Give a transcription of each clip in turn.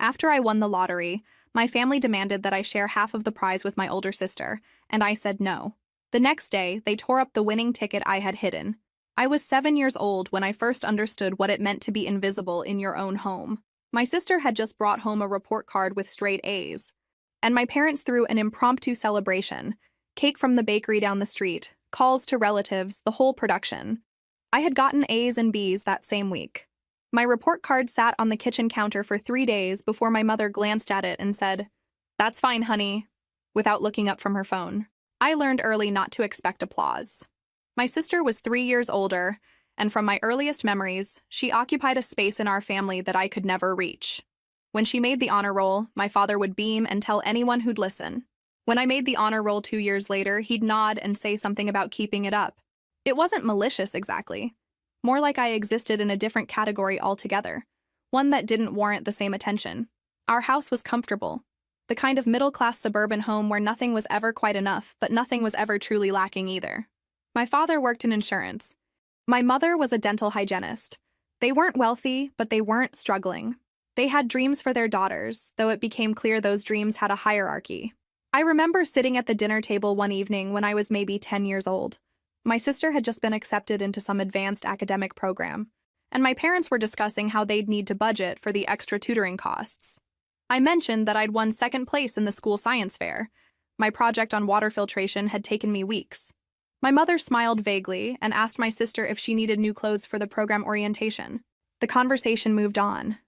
After I won the lottery, my family demanded that I share half of the prize with my older sister, and I said no. The next day, they tore up the winning ticket I had hidden. I was 7 years old when I first understood what it meant to be invisible in your own home. My sister had just brought home a report card with straight A's, and my parents threw an impromptu celebration, cake from the bakery down the street, calls to relatives, the whole production. I had gotten A's and B's that same week. My report card sat on the kitchen counter for 3 days before my mother glanced at it and said, "That's fine, honey," without looking up from her phone. I learned early not to expect applause. My sister was 3 years older, and from my earliest memories, she occupied a space in our family that I could never reach. When she made the honor roll, my father would beam and tell anyone who'd listen. When I made the honor roll 2 years later, he'd nod and say something about keeping it up. It wasn't malicious exactly. More like I existed in a different category altogether, one that didn't warrant the same attention. Our house was comfortable, the kind of middle-class suburban home where nothing was ever quite enough, but nothing was ever truly lacking either. My father worked in insurance. My mother was a dental hygienist. They weren't wealthy, but they weren't struggling. They had dreams for their daughters, though it became clear those dreams had a hierarchy. I remember sitting at the dinner table one evening when I was maybe 10 years old. My sister had just been accepted into some advanced academic program, and my parents were discussing how they'd need to budget for the extra tutoring costs. I mentioned that I'd won second place in the school science fair. My project on water filtration had taken me weeks. My mother smiled vaguely and asked my sister if she needed new clothes for the program orientation. The conversation moved on.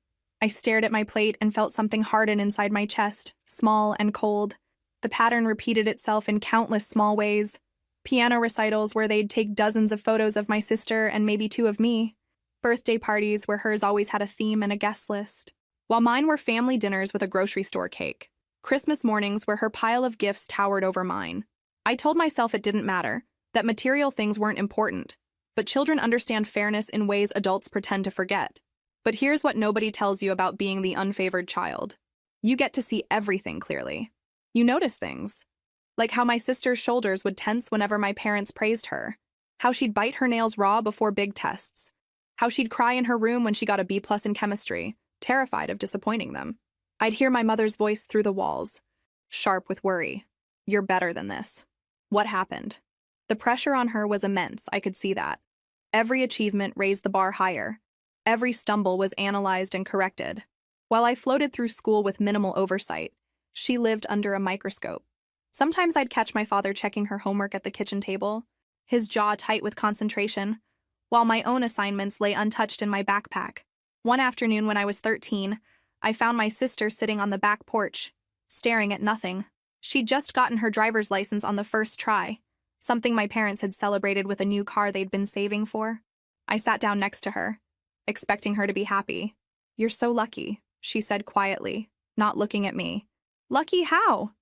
I stared at my plate and felt something harden inside my chest, small and cold. The pattern repeated itself in countless small ways. Piano recitals where they'd take dozens of photos of my sister and maybe 2 of me. Birthday parties where hers always had a theme and a guest list, while mine were family dinners with a grocery store cake. Christmas mornings where her pile of gifts towered over mine. I told myself it didn't matter, that material things weren't important, but children understand fairness in ways adults pretend to forget. But here's what nobody tells you about being the unfavored child. You get to see everything clearly. You notice things. Like how my sister's shoulders would tense whenever my parents praised her, how she'd bite her nails raw before big tests, how she'd cry in her room when she got a B+ in chemistry, terrified of disappointing them. I'd hear my mother's voice through the walls, sharp with worry. "You're better than this." What happened? The pressure on her was immense, I could see that. Every achievement raised the bar higher. Every stumble was analyzed and corrected. While I floated through school with minimal oversight, she lived under a microscope. Sometimes I'd catch my father checking her homework at the kitchen table, his jaw tight with concentration, while my own assignments lay untouched in my backpack. One afternoon when I was 13, I found my sister sitting on the back porch, staring at nothing. She'd just gotten her driver's license on the first try, something my parents had celebrated with a new car they'd been saving for. I sat down next to her, expecting her to be happy. "You're so lucky," she said quietly, not looking at me. "Lucky how?"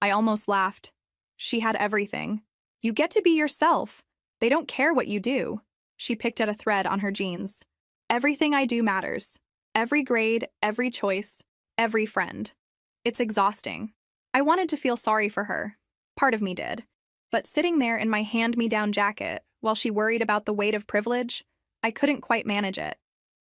I almost laughed. She had everything. You get to be yourself. They don't care what you do. She picked at a thread on her jeans. Everything I do matters. Every grade, every choice, every friend. It's exhausting. I wanted to feel sorry for her. Part of me did. But sitting there in my hand-me-down jacket, while she worried about the weight of privilege, I couldn't quite manage it.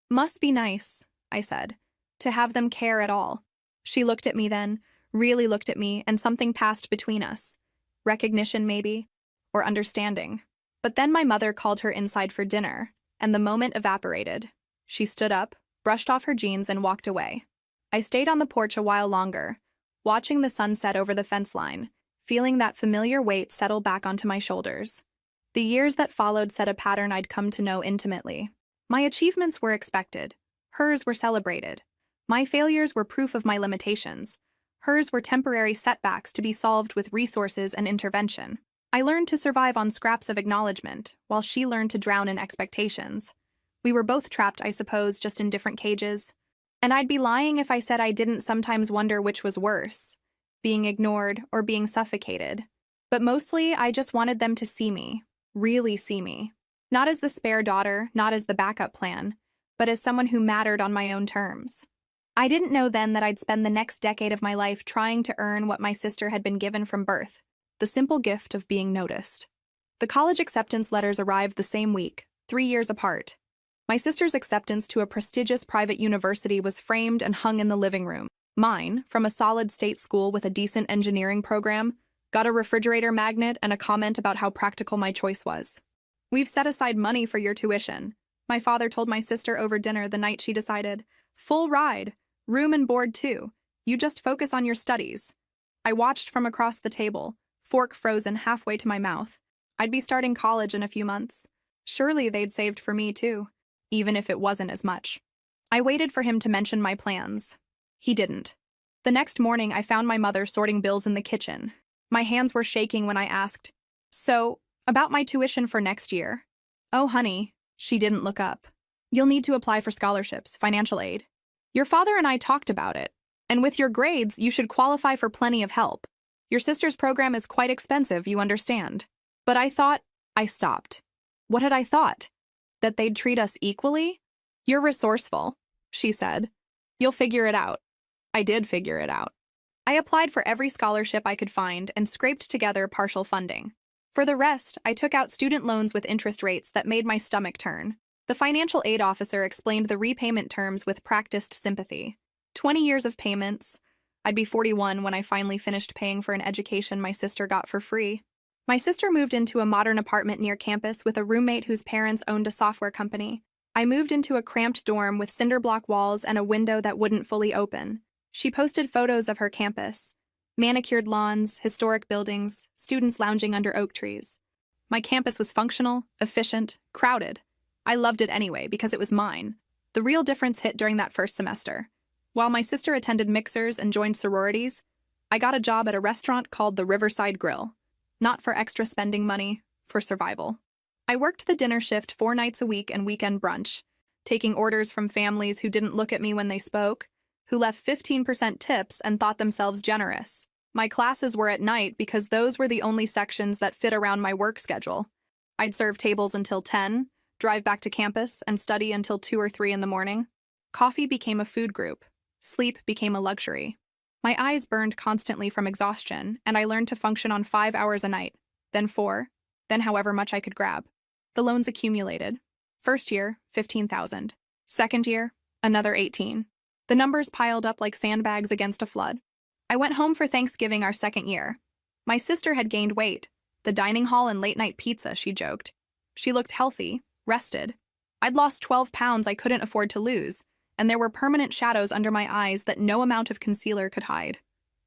"Must be nice," I said, "to have them care at all." She looked at me then, really looked at me, and something passed between us. Recognition, maybe, or understanding. But then my mother called her inside for dinner, and the moment evaporated. She stood up, brushed off her jeans, and walked away. I stayed on the porch a while longer, watching the sunset over the fence line, feeling that familiar weight settle back onto my shoulders. The years that followed set a pattern I'd come to know intimately. My achievements were expected. Hers were celebrated. My failures were proof of my limitations. Hers were temporary setbacks to be solved with resources and intervention. I learned to survive on scraps of acknowledgement, while she learned to drown in expectations. We were both trapped, I suppose, just in different cages. And I'd be lying if I said I didn't sometimes wonder which was worse, being ignored or being suffocated. But mostly, I just wanted them to see me, really see me. Not as the spare daughter, not as the backup plan, but as someone who mattered on my own terms. I didn't know then that I'd spend the next decade of my life trying to earn what my sister had been given from birth, the simple gift of being noticed. The college acceptance letters arrived the same week, 3 years apart. My sister's acceptance to a prestigious private university was framed and hung in the living room. Mine, from a solid-state school with a decent engineering program, got a refrigerator magnet and a comment about how practical my choice was. "We've set aside money for your tuition," my father told my sister over dinner the night she decided. "Full ride, room and board too. You just focus on your studies." I watched from across the table, fork frozen halfway to my mouth. I'd be starting college in a few months. Surely they'd saved for me too, even if it wasn't as much. I waited for him to mention my plans. He didn't. The next morning, I found my mother sorting bills in the kitchen. My hands were shaking when I asked, "So, about my tuition for next year?" "Oh, honey," she didn't look up. "You'll need to apply for scholarships, financial aid. Your father and I talked about it, and with your grades, you should qualify for plenty of help. Your sister's program is quite expensive, you understand." But I stopped. What had I thought? That they'd treat us equally? "You're resourceful," she said. "You'll figure it out." I did figure it out. I applied for every scholarship I could find and scraped together partial funding. For the rest, I took out student loans with interest rates that made my stomach turn. The financial aid officer explained the repayment terms with practiced sympathy. 20 years of payments. I'd be 41 when I finally finished paying for an education my sister got for free. My sister moved into a modern apartment near campus with a roommate whose parents owned a software company. I moved into a cramped dorm with cinder block walls and a window that wouldn't fully open. She posted photos of her campus. Manicured lawns, historic buildings, students lounging under oak trees. My campus was functional, efficient, crowded. I loved it anyway because it was mine. The real difference hit during that first semester. While my sister attended mixers and joined sororities, I got a job at a restaurant called the Riverside Grill. Not for extra spending money, for survival. I worked the dinner shift 4 nights a week and weekend brunch, taking orders from families who didn't look at me when they spoke, who left 15% tips and thought themselves generous. My classes were at night because those were the only sections that fit around my work schedule. I'd serve tables until 10, drive back to campus, and study until 2 or 3 in the morning. Coffee became a food group. Sleep became a luxury. My eyes burned constantly from exhaustion, and I learned to function on 5 hours a night, then 4, then however much I could grab. The loans accumulated. First year, 15,000. Second year, another 18. The numbers piled up like sandbags against a flood. I went home for Thanksgiving our second year. My sister had gained weight. The dining hall and late-night pizza, she joked. She looked healthy, rested. I'd lost 12 pounds I couldn't afford to lose, and there were permanent shadows under my eyes that no amount of concealer could hide.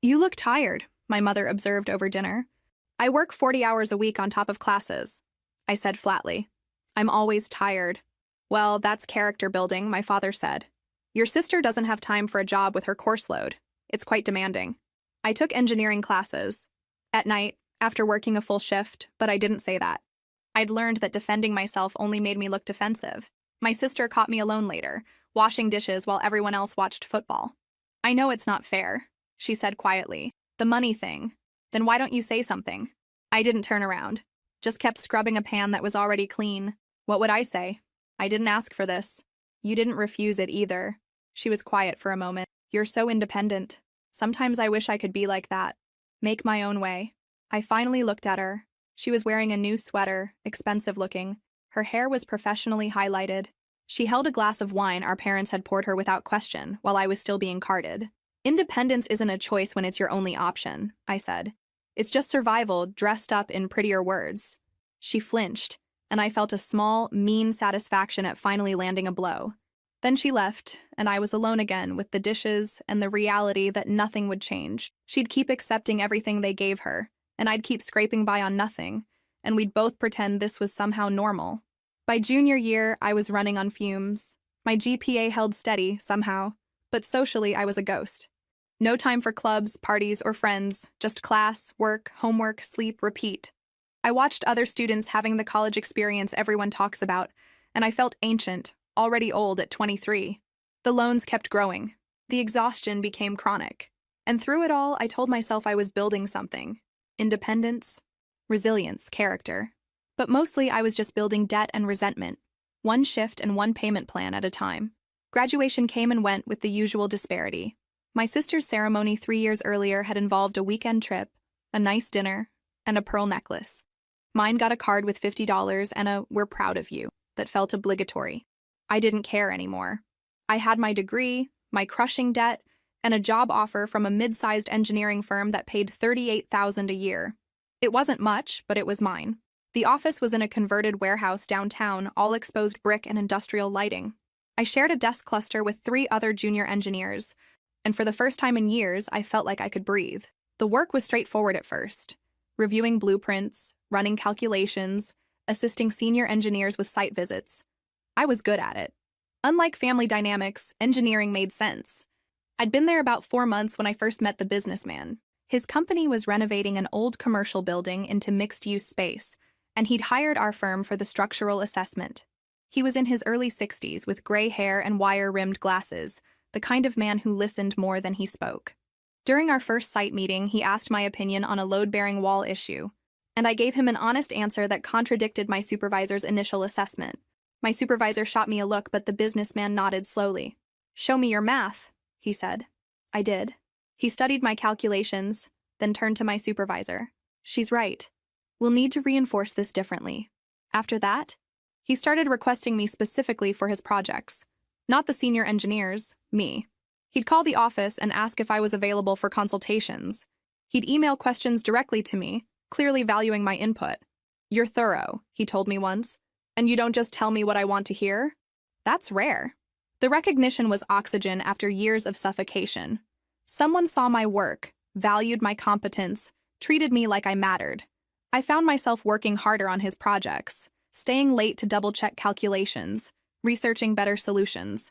"You look tired," my mother observed over dinner. "I work 40 hours a week on top of classes," I said flatly. "I'm always tired." "Well, that's character building," my father said. "Your sister doesn't have time for a job with her course load. It's quite demanding." I took engineering classes. At night, after working a full shift, but I didn't say that. I'd learned that defending myself only made me look defensive. My sister caught me alone later, washing dishes while everyone else watched football. "I know it's not fair," she said quietly. "The money thing. Then why don't you say something?" I didn't turn around. Just kept scrubbing a pan that was already clean. What would I say? "I didn't ask for this." "You didn't refuse it either." She was quiet for a moment. "You're so independent. Sometimes I wish I could be like that. Make my own way." I finally looked at her. She was wearing a new sweater, expensive looking. Her hair was professionally highlighted. She held a glass of wine our parents had poured her without question, while I was still being carded. "Independence isn't a choice when it's your only option," I said. "It's just survival dressed up in prettier words." She flinched, and I felt a small, mean satisfaction at finally landing a blow. Then she left, and I was alone again with the dishes and the reality that nothing would change. She'd keep accepting everything they gave her, and I'd keep scraping by on nothing, and we'd both pretend this was somehow normal. By junior year, I was running on fumes. My GPA held steady, somehow, but socially I was a ghost. No time for clubs, parties, or friends, just class, work, homework, sleep, repeat. I watched other students having the college experience everyone talks about, and I felt ancient, already old at 23. The loans kept growing. The exhaustion became chronic. And through it all, I told myself I was building something. Independence, resilience, character. But mostly I was just building debt and resentment, one shift and one payment plan at a time. Graduation came and went with the usual disparity. My sister's ceremony 3 years earlier had involved a weekend trip, a nice dinner, and a pearl necklace. Mine got a card with $50 and a "we're proud of you" that felt obligatory. I didn't care anymore. I had my degree, my crushing debt, and a job offer from a mid-sized engineering firm that paid $38,000 a year. It wasn't much, but it was mine. The office was in a converted warehouse downtown, all exposed brick and industrial lighting. I shared a desk cluster with 3 other junior engineers, and for the first time in years, I felt like I could breathe. The work was straightforward at first: reviewing blueprints, running calculations, assisting senior engineers with site visits. I was good at it. Unlike family dynamics, engineering made sense. I'd been there about 4 months when I first met the businessman. His company was renovating an old commercial building into mixed-use space, and he'd hired our firm for the structural assessment. He was in his early 60s with gray hair and wire-rimmed glasses, the kind of man who listened more than he spoke. During our first site meeting, he asked my opinion on a load-bearing wall issue, and I gave him an honest answer that contradicted my supervisor's initial assessment. My supervisor shot me a look, but the businessman nodded slowly. "Show me your math," he said. I did. He studied my calculations, then turned to my supervisor. "She's right. We'll need to reinforce this differently." After that, he started requesting me specifically for his projects. Not the senior engineers, me. He'd call the office and ask if I was available for consultations. He'd email questions directly to me, clearly valuing my input. "You're thorough," he told me once, "and you don't just tell me what I want to hear." That's rare. The recognition was oxygen after years of suffocation. Someone saw my work, valued my competence, treated me like I mattered. I found myself working harder on his projects, staying late to double-check calculations, researching better solutions.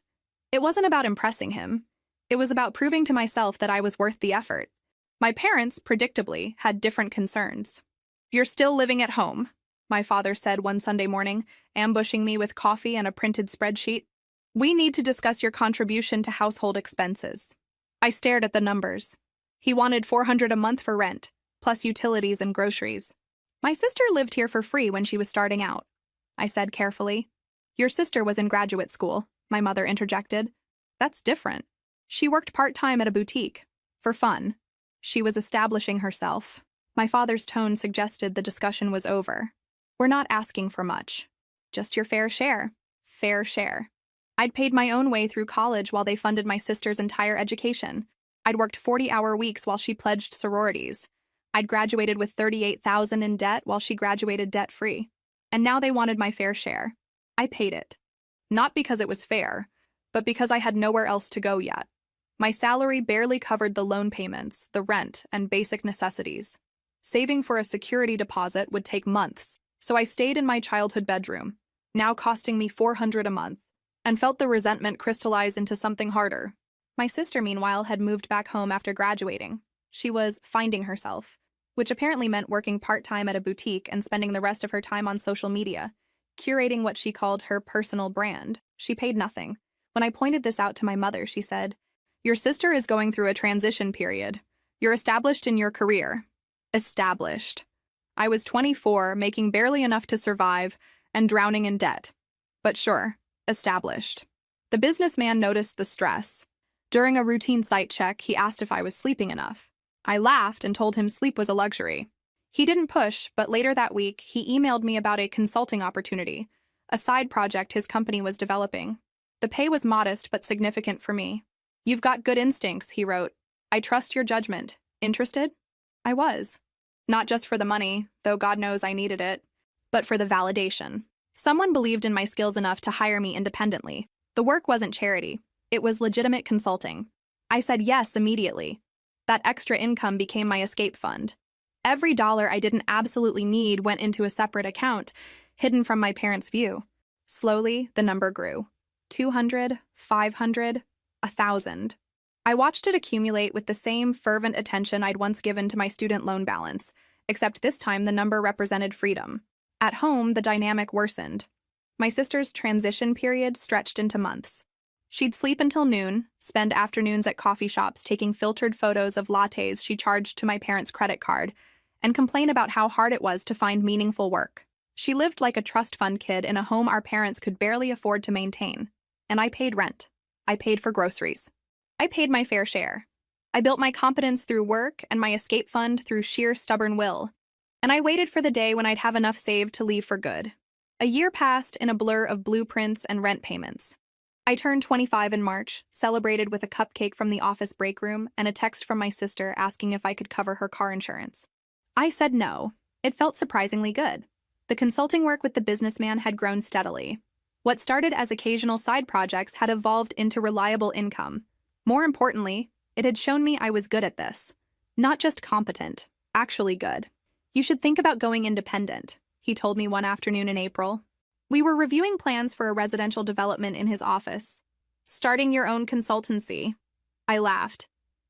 It wasn't about impressing him. It was about proving to myself that I was worth the effort. My parents, predictably, had different concerns. "You're still living at home," my father said one Sunday morning, ambushing me with coffee and a printed spreadsheet. "We need to discuss your contribution to household expenses." I stared at the numbers. He wanted $400 a month for rent, plus utilities and groceries. "My sister lived here for free when she was starting out," I said carefully. "Your sister was in graduate school," my mother interjected. "That's different. She worked part-time at a boutique. For fun. She was establishing herself." My father's tone suggested the discussion was over. "We're not asking for much. Just your fair share." Fair share. I'd paid my own way through college while they funded my sister's entire education. I'd worked 40-hour weeks while she pledged sororities. I'd graduated with $38,000 in debt while she graduated debt-free. And now they wanted my fair share. I paid it. Not because it was fair, but because I had nowhere else to go yet. My salary barely covered the loan payments, the rent, and basic necessities. Saving for a security deposit would take months, so I stayed in my childhood bedroom, now costing me $400 a month, and felt the resentment crystallize into something harder. My sister, meanwhile, had moved back home after graduating. She was finding herself, which apparently meant working part-time at a boutique and spending the rest of her time on social media, curating what she called her personal brand. She paid nothing. When I pointed this out to my mother, she said, "Your sister is going through a transition period. You're established in your career." Established. I was 24, making barely enough to survive, and drowning in debt. But sure, established. The businessman noticed the stress. During a routine site check, he asked if I was sleeping enough. I laughed and told him sleep was a luxury. He didn't push, but later that week, he emailed me about a consulting opportunity, a side project his company was developing. The pay was modest but significant for me. "You've got good instincts," he wrote. "I trust your judgment. Interested?" I was. Not just for the money, though God knows I needed it, but for the validation. Someone believed in my skills enough to hire me independently. The work wasn't charity. It was legitimate consulting. I said yes immediately. That extra income became my escape fund. Every dollar I didn't absolutely need went into a separate account, hidden from my parents' view. Slowly, the number grew. 200, 500, 1,000. I watched it accumulate with the same fervent attention I'd once given to my student loan balance, except this time the number represented freedom. At home, the dynamic worsened. My sister's transition period stretched into months. She'd sleep until noon, spend afternoons at coffee shops taking filtered photos of lattes she charged to my parents' credit card, and complain about how hard it was to find meaningful work. She lived like a trust fund kid in a home our parents could barely afford to maintain. And I paid rent. I paid for groceries. I paid my fair share. I built my competence through work and my escape fund through sheer stubborn will. And I waited for the day when I'd have enough saved to leave for good. A year passed in a blur of blueprints and rent payments. I turned 25 in March, celebrated with a cupcake from the office break room and a text from my sister asking if I could cover her car insurance. I said no. It felt surprisingly good. The consulting work with the businessman had grown steadily. What started as occasional side projects had evolved into reliable income. More importantly, it had shown me I was good at this. Not just competent, actually good. You should think about going independent, he told me one afternoon in April. We were reviewing plans for a residential development in his office. Starting your own consultancy. I laughed.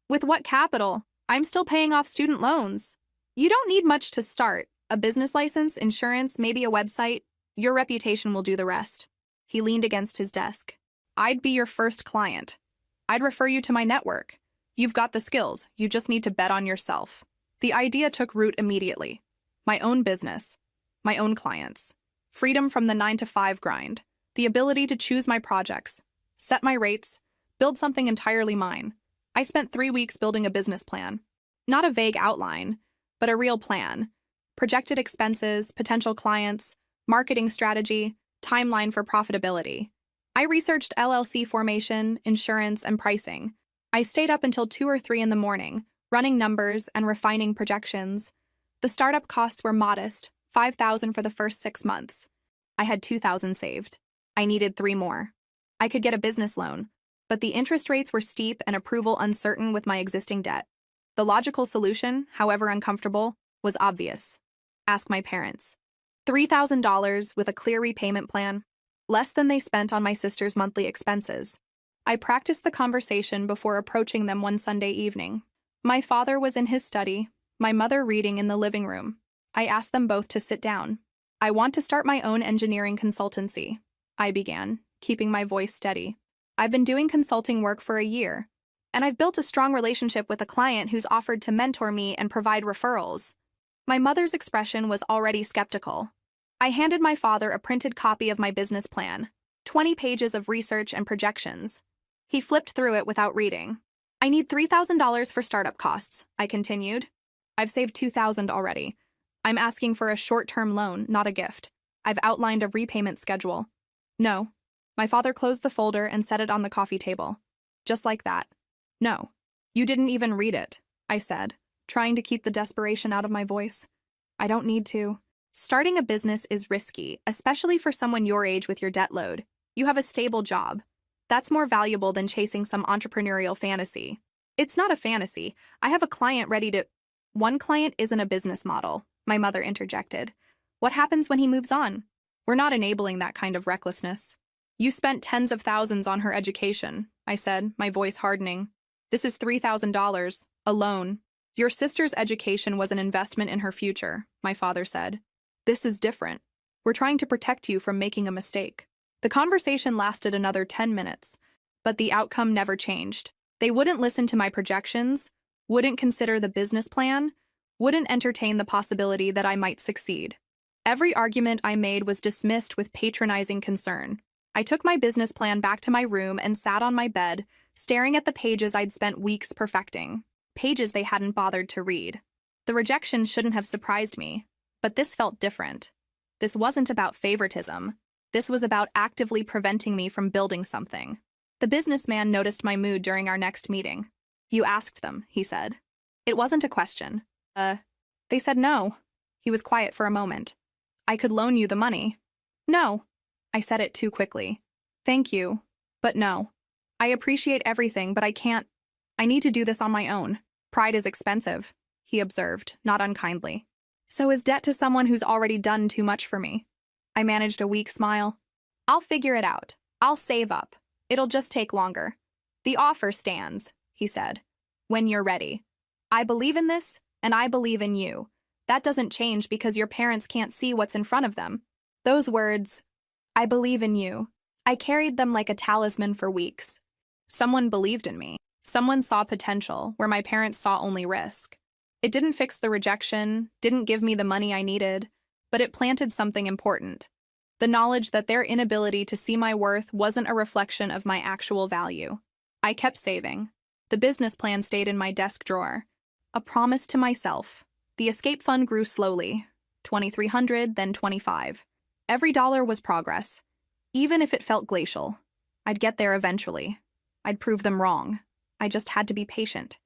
With what capital? I'm still paying off student loans. You don't need much to start. A business license, insurance, maybe a website. Your reputation will do the rest. He leaned against his desk. I'd be your first client. I'd refer you to my network. You've got the skills. You just need to bet on yourself. The idea took root immediately. My own business. My own clients. Freedom from the 9-to-5 grind. The ability to choose my projects. Set my rates. Build something entirely mine. I spent 3 weeks building a business plan. Not a vague outline, but a real plan. Projected expenses, potential clients, marketing strategy, timeline for profitability. I researched LLC formation, insurance, and pricing. I stayed up until 2 or 3 in the morning, running numbers and refining projections. The startup costs were modest, $5,000 for the first 6 months. I had $2,000 saved. I needed 3 more. I could get a business loan, but the interest rates were steep and approval uncertain with my existing debt. The logical solution, however uncomfortable, was obvious. Ask my parents. $3,000 with a clear repayment plan, less than they spent on my sister's monthly expenses. I practiced the conversation before approaching them one Sunday evening. My father was in his study, my mother reading in the living room. I asked them both to sit down. I want to start my own engineering consultancy, I began, keeping my voice steady. I've been doing consulting work for a year, and I've built a strong relationship with a client who's offered to mentor me and provide referrals. My mother's expression was already skeptical. I handed my father a printed copy of my business plan, 20 pages of research and projections. He flipped through it without reading. I need $3,000 for startup costs, I continued. I've saved $2,000 already. I'm asking for a short-term loan, not a gift. I've outlined a repayment schedule. No. My father closed the folder and set it on the coffee table. Just like that. No. You didn't even read it, I said, trying to keep the desperation out of my voice. I don't need to. Starting a business is risky, especially for someone your age with your debt load. You have a stable job. That's more valuable than chasing some entrepreneurial fantasy. It's not a fantasy. I have a client ready to... One client isn't a business model, my mother interjected. What happens when he moves on? We're not enabling that kind of recklessness. You spent tens of thousands on her education, I said, my voice hardening. This is $3,000, a loan. Your sister's education was an investment in her future, my father said. This is different. We're trying to protect you from making a mistake. The conversation lasted another 10 minutes, but the outcome never changed. They wouldn't listen to my projections, wouldn't consider the business plan, wouldn't entertain the possibility that I might succeed. Every argument I made was dismissed with patronizing concern. I took my business plan back to my room and sat on my bed, staring at the pages I'd spent weeks perfecting, pages they hadn't bothered to read. The rejection shouldn't have surprised me, but this felt different. This wasn't about favoritism. This was about actively preventing me from building something. The businessman noticed my mood during our next meeting. You asked them, he said. It wasn't a question. They said no. He was quiet for a moment. I could loan you the money. No. I said it too quickly. Thank you, but no. I appreciate everything, but I can't. I need to do this on my own. Pride is expensive, he observed, not unkindly. So is debt to someone who's already done too much for me. I managed a weak smile. I'll figure it out. I'll save up. It'll just take longer. The offer stands, he said. When you're ready. I believe in this, and I believe in you. That doesn't change because your parents can't see what's in front of them. Those words, I believe in you, I carried them like a talisman for weeks. Someone believed in me. Someone saw potential where my parents saw only risk. It didn't fix the rejection, didn't give me the money I needed, but it planted something important. The knowledge that their inability to see my worth wasn't a reflection of my actual value. I kept saving. The business plan stayed in my desk drawer. A promise to myself. The escape fund grew slowly. $2,300, then $25. Every dollar was progress, even if it felt glacial. I'd get there eventually. I'd prove them wrong. I just had to be patient.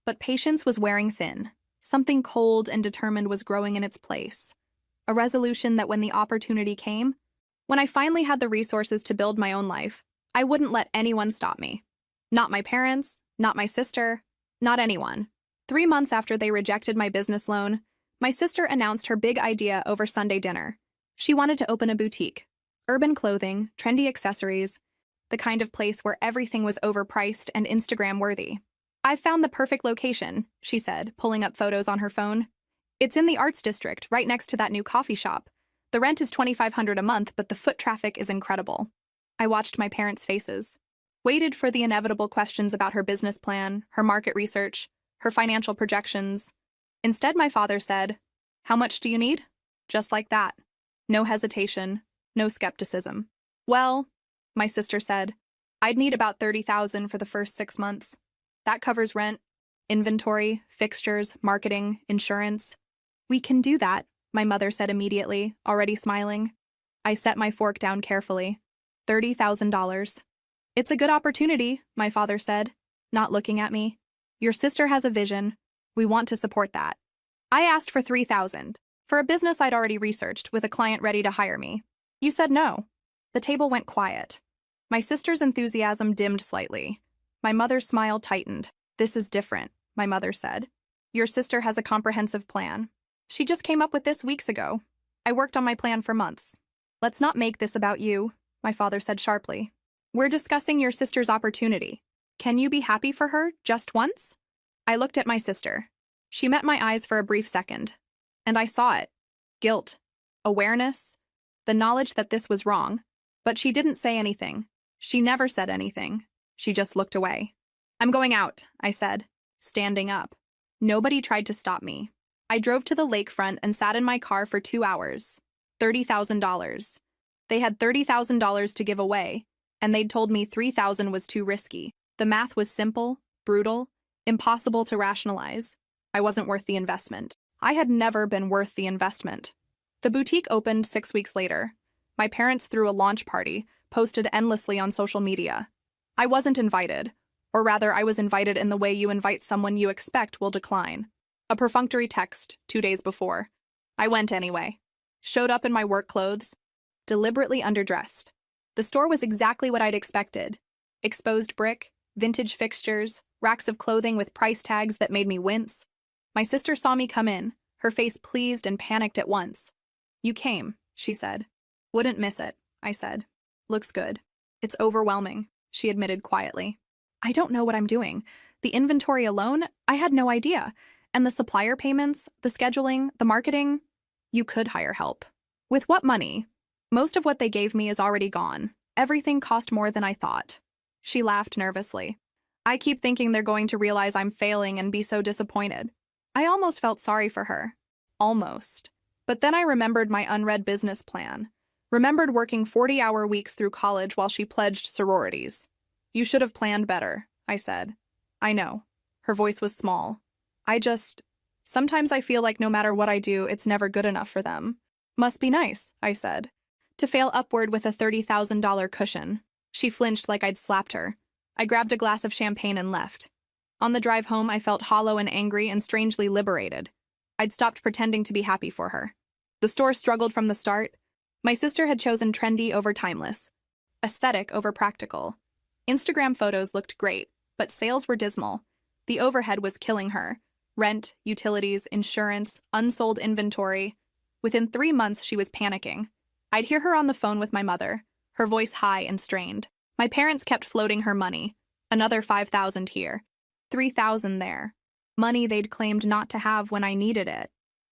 But patience was wearing thin. Something cold and determined was growing in its place. A resolution that when the opportunity came, when I finally had the resources to build my own life, I wouldn't let anyone stop me. Not my parents, not my sister, not anyone. 3 months after they rejected my business loan, my sister announced her big idea over Sunday dinner. She wanted to open a boutique. Urban clothing, trendy accessories, the kind of place where everything was overpriced and Instagram-worthy. "I've found the perfect location," she said, pulling up photos on her phone. "It's in the Arts District, right next to that new coffee shop. The rent is $2,500 a month, but the foot traffic is incredible." I watched my parents' faces, waited for the inevitable questions about her business plan, her market research, her financial projections. Instead, my father said, "How much do you need?" Just like that. No hesitation, no skepticism. "Well," my sister said, "I'd need about $30,000 for the first 6 months. That covers rent, inventory, fixtures, marketing, insurance." "We can do that," my mother said immediately, already smiling. I set my fork down carefully. $30,000. "It's a good opportunity," my father said, not looking at me. "Your sister has a vision. We want to support that." I asked for $3,000, for a business I'd already researched with a client ready to hire me. "You said no." The table went quiet. My sister's enthusiasm dimmed slightly. My mother's smile tightened. "This is different," my mother said. "Your sister has a comprehensive plan. She just came up with this weeks ago. I worked on my plan for months." "Let's not make this about you," my father said sharply. "We're discussing your sister's opportunity. Can you be happy for her, just once?" I looked at my sister. She met my eyes for a brief second, and I saw it. Guilt, awareness, the knowledge that this was wrong. But she didn't say anything. She never said anything. She just looked away. "I'm going out," I said, standing up. Nobody tried to stop me. I drove to the lakefront and sat in my car for 2 hours. $30,000. They had $30,000 to give away, and they'd told me $3,000 was too risky. The math was simple, brutal, impossible to rationalize. I wasn't worth the investment. I had never been worth the investment. The boutique opened 6 weeks later. My parents threw a launch party, posted endlessly on social media. I wasn't invited, or rather I was invited in the way you invite someone you expect will decline. A perfunctory text 2 days before. I went anyway. Showed up in my work clothes, deliberately underdressed. The store was exactly what I'd expected. Exposed brick, vintage fixtures, racks of clothing with price tags that made me wince. My sister saw me come in, her face pleased and panicked at once. "You came," she said. "Wouldn't miss it," I said. "Looks good." "It's overwhelming," she admitted quietly. "I don't know what I'm doing. The inventory alone, I had no idea. And the supplier payments, the scheduling, the marketing." "You could hire help." "With what money?" "Most of what they gave me is already gone. Everything cost more than I thought." She laughed nervously. "I keep thinking they're going to realize I'm failing and be so disappointed." I almost felt sorry for her. Almost. But then I remembered my unread business plan. Remembered working 40-hour weeks through college while she pledged sororities. "You should have planned better," I said. "I know." Her voice was small. Sometimes I feel like no matter what I do, it's never good enough for them." "Must be nice," I said, "to fail upward with a $30,000 cushion." She flinched like I'd slapped her. I grabbed a glass of champagne and left. On the drive home, I felt hollow and angry and strangely liberated. I'd stopped pretending to be happy for her. The store struggled from the start. My sister had chosen trendy over timeless, aesthetic over practical. Instagram photos looked great, but sales were dismal. The overhead was killing her. Rent, utilities, insurance, unsold inventory. Within 3 months, she was panicking. I'd hear her on the phone with my mother, her voice high and strained. My parents kept floating her money. Another $5,000 here, $3,000 there. Money they'd claimed not to have when I needed it.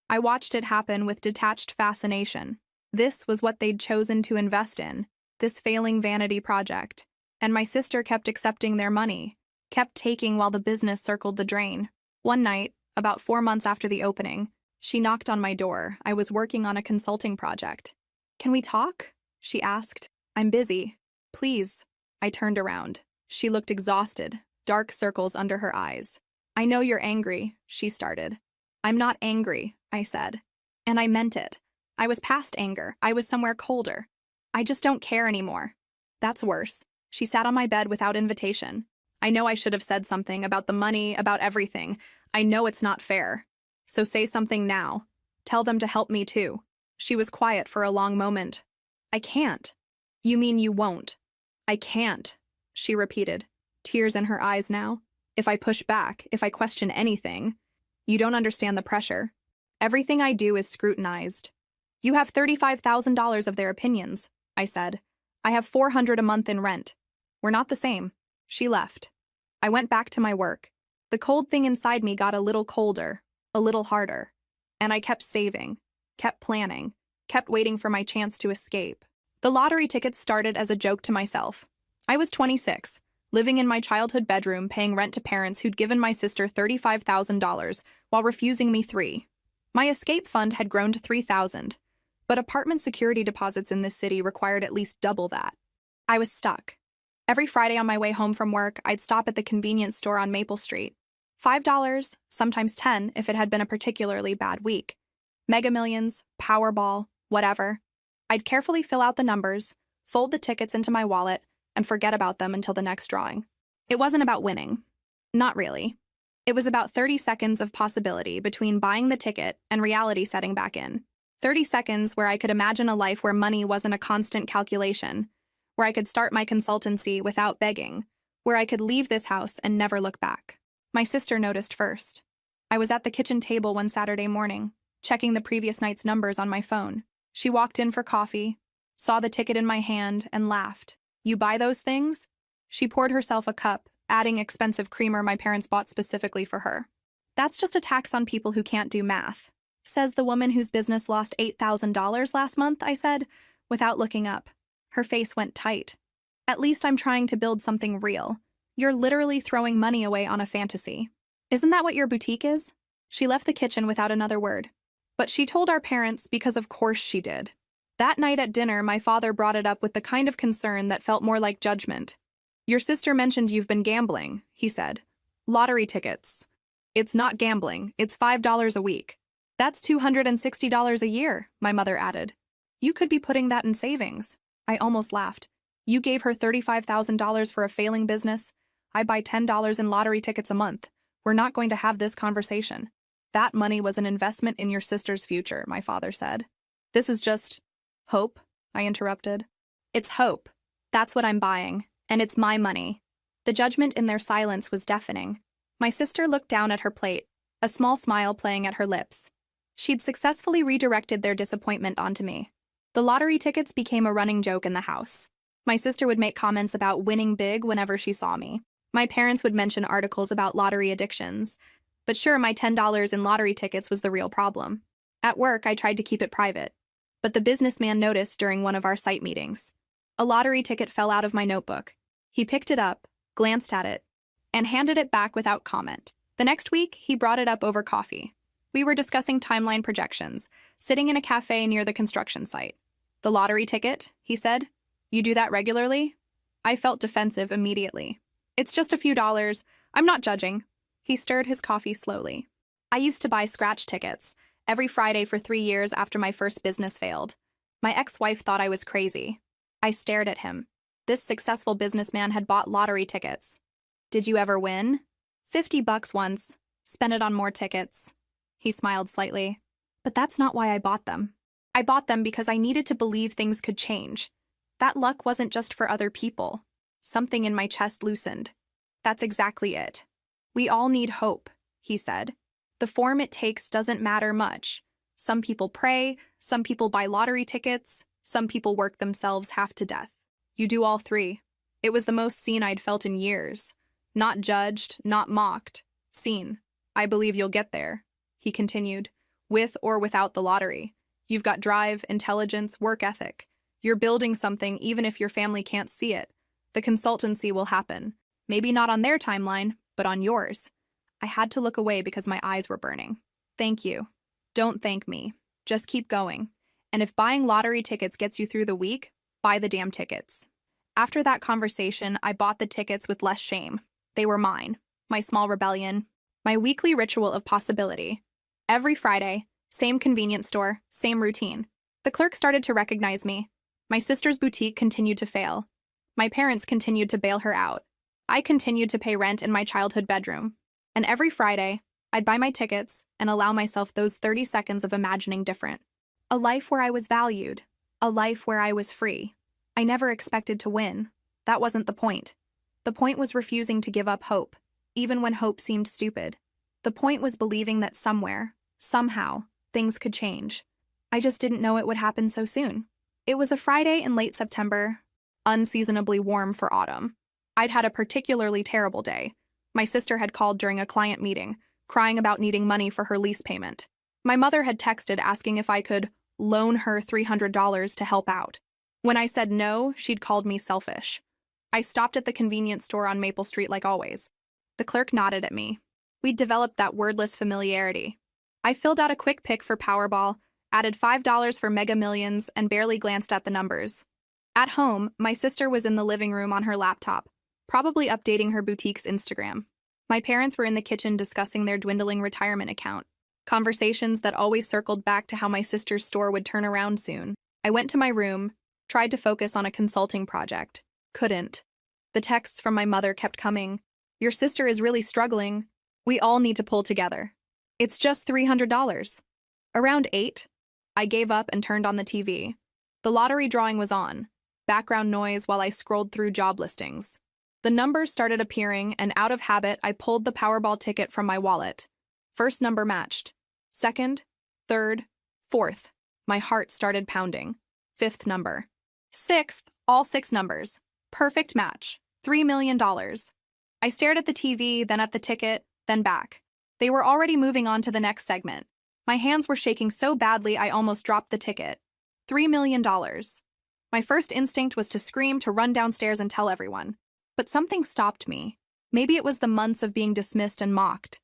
I watched it happen with detached fascination. This was what they'd chosen to invest in, this failing vanity project. And my sister kept accepting their money, kept taking while the business circled the drain. One night, about 4 months after the opening, she knocked on my door. I was working on a consulting project. "Can we talk?" she asked. "I'm busy. Please." I turned around. She looked exhausted, dark circles under her eyes. "I know you're angry," she started. "I'm not angry," I said. And I meant it. I was past anger. I was somewhere colder. "I just don't care anymore." "That's worse." She sat on my bed without invitation. I know I should have said something about the money, about everything. I know it's not fair. So say something now. Tell them to help me too. She was quiet for a long moment. I can't. You mean you won't? I can't, she repeated, tears in her eyes now. If I push back, if I question anything, you don't understand the pressure. Everything I do is scrutinized. You have $35,000 of their opinions, I said. I have $400 a month in rent. We're not the same. She left. I went back to my work. The cold thing inside me got a little colder, a little harder. And I kept saving, kept planning, kept waiting for my chance to escape. The lottery tickets started as a joke to myself. I was 26, living in my childhood bedroom, paying rent to parents who'd given my sister $35,000 while refusing me $3,000. My escape fund had grown to $3,000, but apartment security deposits in this city required at least double that. I was stuck. Every Friday on my way home from work, I'd stop at the convenience store on Maple Street. $5, sometimes $10 if it had been a particularly bad week. Mega Millions, Powerball, whatever. I'd carefully fill out the numbers, fold the tickets into my wallet, and forget about them until the next drawing. It wasn't about winning. Not really. It was about 30 seconds of possibility between buying the ticket and reality setting back in. 30 seconds where I could imagine a life where money wasn't a constant calculation, where I could start my consultancy without begging, where I could leave this house and never look back. My sister noticed first. I was at the kitchen table one Saturday morning, checking the previous night's numbers on my phone. She walked in for coffee, saw the ticket in my hand, and laughed. You buy those things? She poured herself a cup, adding expensive creamer my parents bought specifically for her. That's just a tax on people who can't do math, says the woman whose business lost $8,000 last month, I said, without looking up. Her face went tight. At least I'm trying to build something real. You're literally throwing money away on a fantasy. Isn't that what your boutique is? She left the kitchen without another word. But she told our parents because of course she did. That night at dinner, my father brought it up with the kind of concern that felt more like judgment. Your sister mentioned you've been gambling, he said. Lottery tickets. It's not gambling, it's $5 a week. That's $260 a year, my mother added. You could be putting that in savings. I almost laughed. You gave her $35,000 for a failing business. I buy $10 in lottery tickets a month. We're not going to have this conversation. That money was an investment in your sister's future, my father said. This is just hope, I interrupted. It's hope. That's what I'm buying, and it's my money. The judgment in their silence was deafening. My sister looked down at her plate, a small smile playing at her lips. She'd successfully redirected their disappointment onto me. The lottery tickets became a running joke in the house. My sister would make comments about winning big whenever she saw me. My parents would mention articles about lottery addictions. But sure, my $10 in lottery tickets was the real problem. At work, I tried to keep it private. But the businessman noticed during one of our site meetings. A lottery ticket fell out of my notebook. He picked it up, glanced at it, and handed it back without comment. The next week, he brought it up over coffee. We were discussing timeline projections, sitting in a cafe near the construction site. The lottery ticket, he said. You do that regularly? I felt defensive immediately. It's just a few dollars. I'm not judging. He stirred his coffee slowly. I used to buy scratch tickets every Friday for 3 years after my first business failed. My ex-wife thought I was crazy. I stared at him. This successful businessman had bought lottery tickets. Did you ever win? $50 once. Spent it on more tickets. He smiled slightly. But that's not why I bought them. I bought them because I needed to believe things could change. That luck wasn't just for other people. Something in my chest loosened. That's exactly it. We all need hope, he said. The form it takes doesn't matter much. Some people pray, some people buy lottery tickets, some people work themselves half to death. You do all three. It was the most seen I'd felt in years. Not judged, not mocked. Seen. I believe you'll get there, he continued, with or without the lottery. You've got drive, intelligence, work ethic. You're building something even if your family can't see it. The consultancy will happen. Maybe not on their timeline, but on yours. I had to look away because my eyes were burning. Thank you. Don't thank me. Just keep going. And if buying lottery tickets gets you through the week, buy the damn tickets. After that conversation, I bought the tickets with less shame. They were mine. My small rebellion. My weekly ritual of possibility. Every Friday, same convenience store, same routine. The clerk started to recognize me. My sister's boutique continued to fail. My parents continued to bail her out. I continued to pay rent in my childhood bedroom. And every Friday, I'd buy my tickets and allow myself those 30 seconds of imagining different. A life where I was valued. A life where I was free. I never expected to win. That wasn't the point. The point was refusing to give up hope, even when hope seemed stupid. The point was believing that somewhere, somehow, things could change. I just didn't know it would happen so soon. It was a Friday in late September, unseasonably warm for autumn. I'd had a particularly terrible day. My sister had called during a client meeting, crying about needing money for her lease payment. My mother had texted asking if I could loan her $300 to help out. When I said no, she'd called me selfish. I stopped at the convenience store on Maple Street like always. The clerk nodded at me. We'd developed that wordless familiarity. I filled out a quick pick for Powerball, added $5 for Mega Millions, and barely glanced at the numbers. At home, my sister was in the living room on her laptop, probably updating her boutique's Instagram. My parents were in the kitchen discussing their dwindling retirement account. Conversations that always circled back to how my sister's store would turn around soon. I went to my room, tried to focus on a consulting project. Couldn't. The texts from my mother kept coming. Your sister is really struggling. We all need to pull together. It's just $300. Around 8, I gave up and turned on the TV. The lottery drawing was on. Background noise while I scrolled through job listings. The numbers started appearing, and out of habit, I pulled the Powerball ticket from my wallet. First number matched. Second, third, fourth. My heart started pounding. Fifth number. Sixth, all 6 numbers. Perfect match. $3 million. I stared at the TV, then at the ticket, then back. They were already moving on to the next segment. My hands were shaking so badly I almost dropped the ticket. $3 million. My first instinct was to scream, to run downstairs and tell everyone. But something stopped me. Maybe it was the months of being dismissed and mocked.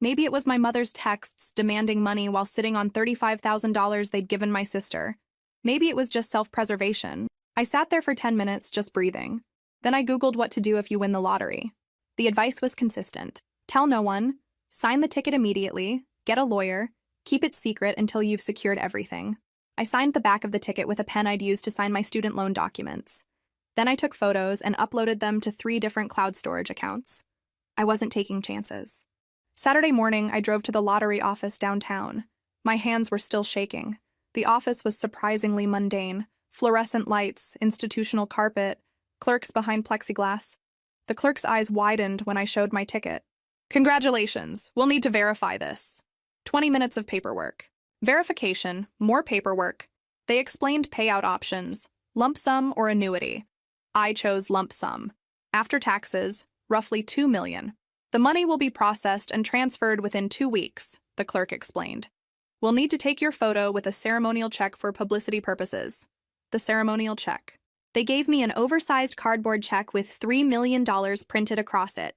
Maybe it was my mother's texts demanding money while sitting on $35,000 they'd given my sister. Maybe it was just self-preservation. I sat there for 10 minutes just breathing. Then I Googled what to do if you win the lottery. The advice was consistent. Tell no one, sign the ticket immediately, get a lawyer, keep it secret until you've secured everything. I signed the back of the ticket with a pen I'd used to sign my student loan documents. Then I took photos and uploaded them to 3 different cloud storage accounts. I wasn't taking chances. Saturday morning, I drove to the lottery office downtown. My hands were still shaking. The office was surprisingly mundane. Fluorescent lights, institutional carpet, clerks behind plexiglass. The clerk's eyes widened when I showed my ticket. Congratulations, we'll need to verify this. 20 minutes of paperwork. Verification, more paperwork. They explained payout options, lump sum or annuity. I chose lump sum. After taxes, roughly $2 million. The money will be processed and transferred within 2 weeks, the clerk explained. We'll need to take your photo with a ceremonial check for publicity purposes. The ceremonial check. They gave me an oversized cardboard check with $3 million printed across it.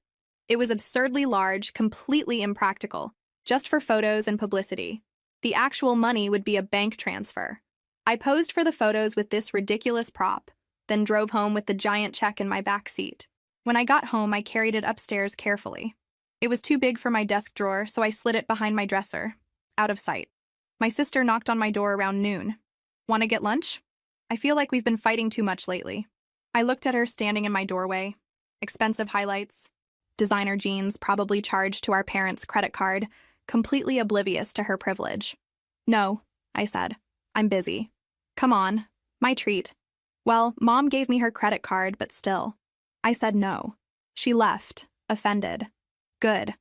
It was absurdly large, completely impractical, just for photos and publicity. The actual money would be a bank transfer. I posed for the photos with this ridiculous prop, then drove home with the giant check in my back seat. When I got home, I carried it upstairs carefully. It was too big for my desk drawer, so I slid it behind my dresser, out of sight. My sister knocked on my door around noon. Want to get lunch? I feel like we've been fighting too much lately. I looked at her standing in my doorway. Expensive highlights, designer jeans probably charged to our parents' credit card, completely oblivious to her privilege. No, I said. I'm busy. Come on, my treat. Well, Mom gave me her credit card, but still. I said no. She left, offended. Good.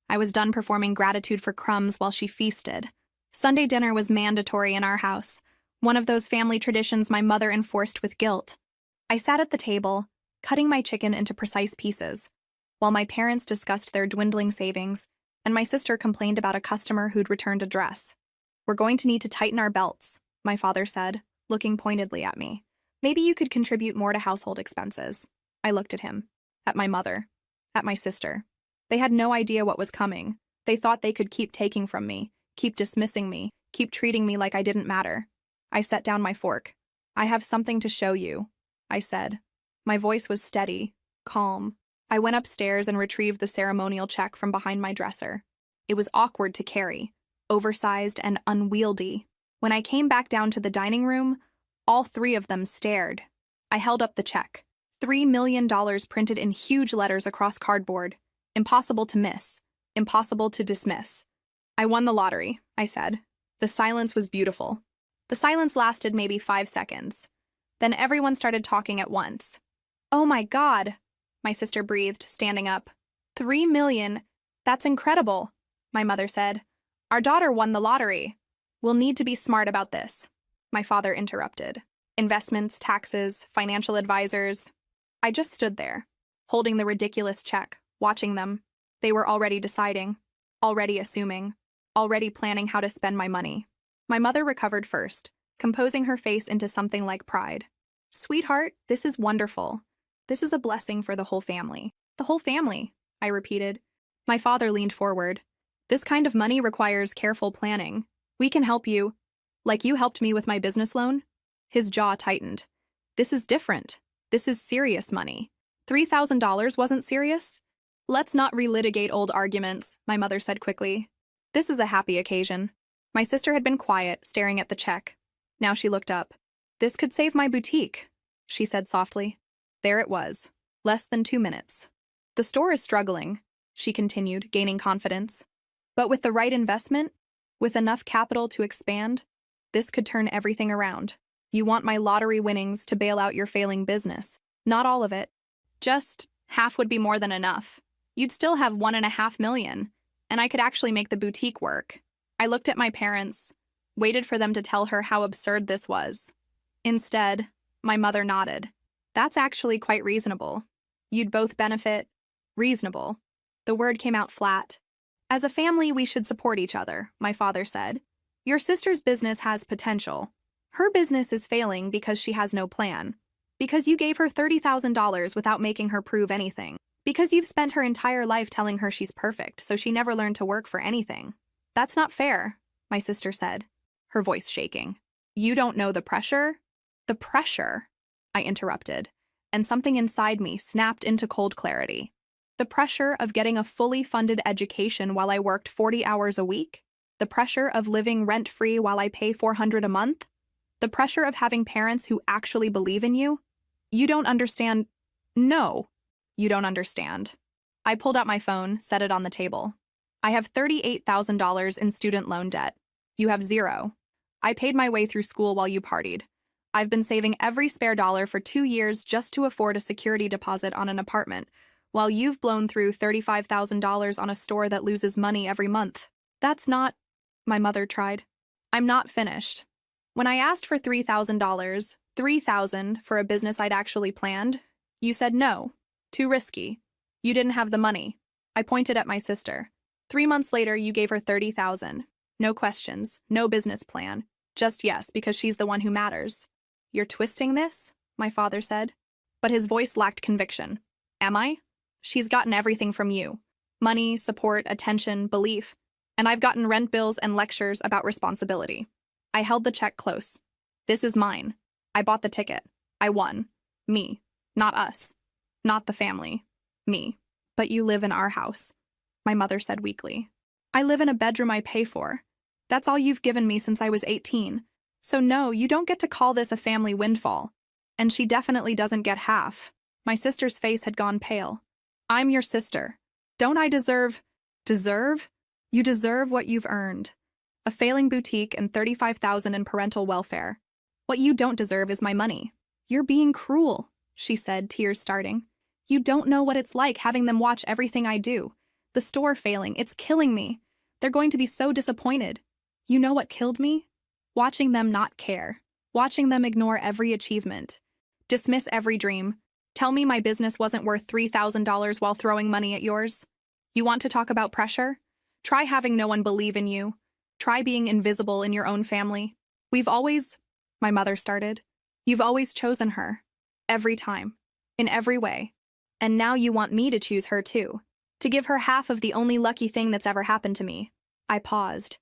I was done performing gratitude for crumbs while she feasted. Sunday dinner was mandatory in our house, one of those family traditions my mother enforced with guilt. I sat at the table, cutting my chicken into precise pieces, while my parents discussed their dwindling savings, and my sister complained about a customer who'd returned a dress. We're going to need to tighten our belts, my father said, looking pointedly at me. Maybe you could contribute more to household expenses. I looked at him, at my mother, at my sister. They had no idea what was coming. They thought they could keep taking from me, keep dismissing me, keep treating me like I didn't matter. I set down my fork. I have something to show you, I said. My voice was steady, calm. I went upstairs and retrieved the ceremonial check from behind my dresser. It was awkward to carry, oversized and unwieldy. When I came back down to the dining room, all 3 of them stared. I held up the check. $3 million printed in huge letters across cardboard. Impossible to miss. Impossible to dismiss. I won the lottery, I said. The silence was beautiful. The silence lasted maybe 5 seconds. Then everyone started talking at once. Oh my God, my sister breathed, standing up. 3 million. That's incredible, my mother said. Our daughter won the lottery. We'll need to be smart about this, my father interrupted. Investments, taxes, financial advisors. I just stood there, holding the ridiculous check, watching them. They were already deciding, already assuming, already planning how to spend my money. My mother recovered first, composing her face into something like pride. Sweetheart, this is wonderful. This is a blessing for the whole family. The whole family, I repeated. My father leaned forward. This kind of money requires careful planning. We can help you. Like you helped me with my business loan? His jaw tightened. This is different. This is serious money. $3,000 wasn't serious? Let's not relitigate old arguments, my mother said quickly. This is a happy occasion. My sister had been quiet, staring at the check. Now she looked up. This could save my boutique, she said softly. There it was. Less than 2 minutes. The store is struggling, she continued, gaining confidence. But with the right investment, with enough capital to expand, this could turn everything around. You want my lottery winnings to bail out your failing business. Not all of it. Just half would be more than enough. You'd still have $1.5 million, and I could actually make the boutique work. I looked at my parents, waited for them to tell her how absurd this was. Instead, my mother nodded. That's actually quite reasonable. You'd both benefit. Reasonable. The word came out flat. As a family, we should support each other, my father said. Your sister's business has potential. Her business is failing because she has no plan. Because you gave her $30,000 without making her prove anything. Because you've spent her entire life telling her she's perfect, so she never learned to work for anything. That's not fair, my sister said, her voice shaking. You don't know the pressure? The pressure, I interrupted, and something inside me snapped into cold clarity. The pressure of getting a fully funded education while I worked 40 hours a week? The pressure of living rent-free while I pay $400 a month? The pressure of having parents who actually believe in you? You don't understand. No, you don't understand. I pulled out my phone, set it on the table. I have $38,000 in student loan debt. You have $0. I paid my way through school while you partied. I've been saving every spare dollar for 2 years just to afford a security deposit on an apartment, while you've blown through $35,000 on a store that loses money every month. That's not, my mother tried. I'm not finished. When I asked for $3,000, $3,000 for a business I'd actually planned, you said no, too risky. You didn't have the money. I pointed at my sister. 3 months later, you gave her $30,000. No questions, no business plan. Just yes, because she's the one who matters. You're twisting this? My father said. But his voice lacked conviction. Am I? She's gotten everything from you. Money, support, attention, belief. And I've gotten rent bills and lectures about responsibility. I held the check close. This is mine. I bought the ticket. I won. Me. Not us. Not the family. Me. But you live in our house, my mother said weakly. I live in a bedroom I pay for. That's all you've given me since I was 18. So no, you don't get to call this a family windfall. And she definitely doesn't get half. My sister's face had gone pale. I'm your sister. Don't I deserve? Deserve? You deserve what you've earned. A failing boutique and $35,000 in parental welfare. What you don't deserve is my money. You're being cruel, she said, tears starting. You don't know what it's like having them watch everything I do. The store failing, it's killing me. They're going to be so disappointed. You know what killed me? Watching them not care. Watching them ignore every achievement. Dismiss every dream. Tell me my business wasn't worth $3,000 while throwing money at yours. You want to talk about pressure? Try having no one believe in you. Try being invisible in your own family. We've always, my mother started. You've always chosen her. Every time. In every way. And now you want me to choose her too. To give her half of the only lucky thing that's ever happened to me. I paused.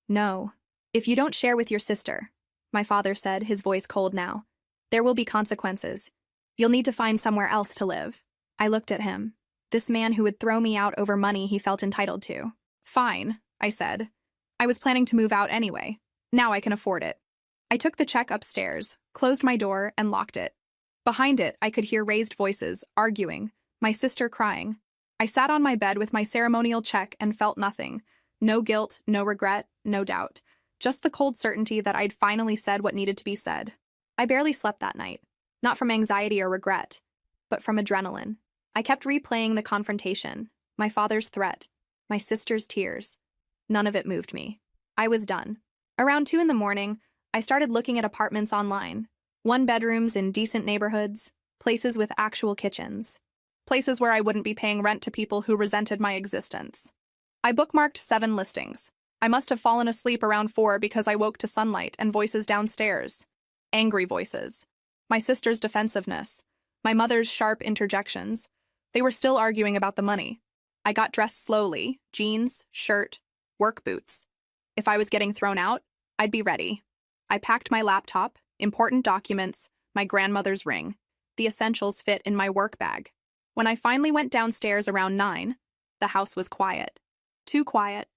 No. If you don't share with your sister, my father said, his voice cold now, there will be consequences. You'll need to find somewhere else to live. I looked at him. This man who would throw me out over money he felt entitled to. Fine, I said. I was planning to move out anyway. Now I can afford it. I took the check upstairs, closed my door, and locked it. Behind it, I could hear raised voices, arguing, my sister crying. I sat on my bed with my ceremonial check and felt nothing. No guilt, no regret, no doubt. Just the cold certainty that I'd finally said what needed to be said. I barely slept that night. Not from anxiety or regret, but from adrenaline. I kept replaying the confrontation, my father's threat, my sister's tears. None of it moved me. I was done. Around 2 in the morning, I started looking at apartments online. 1-bedrooms in decent neighborhoods, places with actual kitchens. Places where I wouldn't be paying rent to people who resented my existence. I bookmarked 7 listings. I must have fallen asleep around 4 because I woke to sunlight and voices downstairs. Angry voices. My sister's defensiveness. My mother's sharp interjections. They were still arguing about the money. I got dressed slowly, jeans, shirt, work boots. If I was getting thrown out, I'd be ready. I packed my laptop, important documents, my grandmother's ring. The essentials fit in my work bag. When I finally went downstairs around 9, the house was quiet. Too quiet.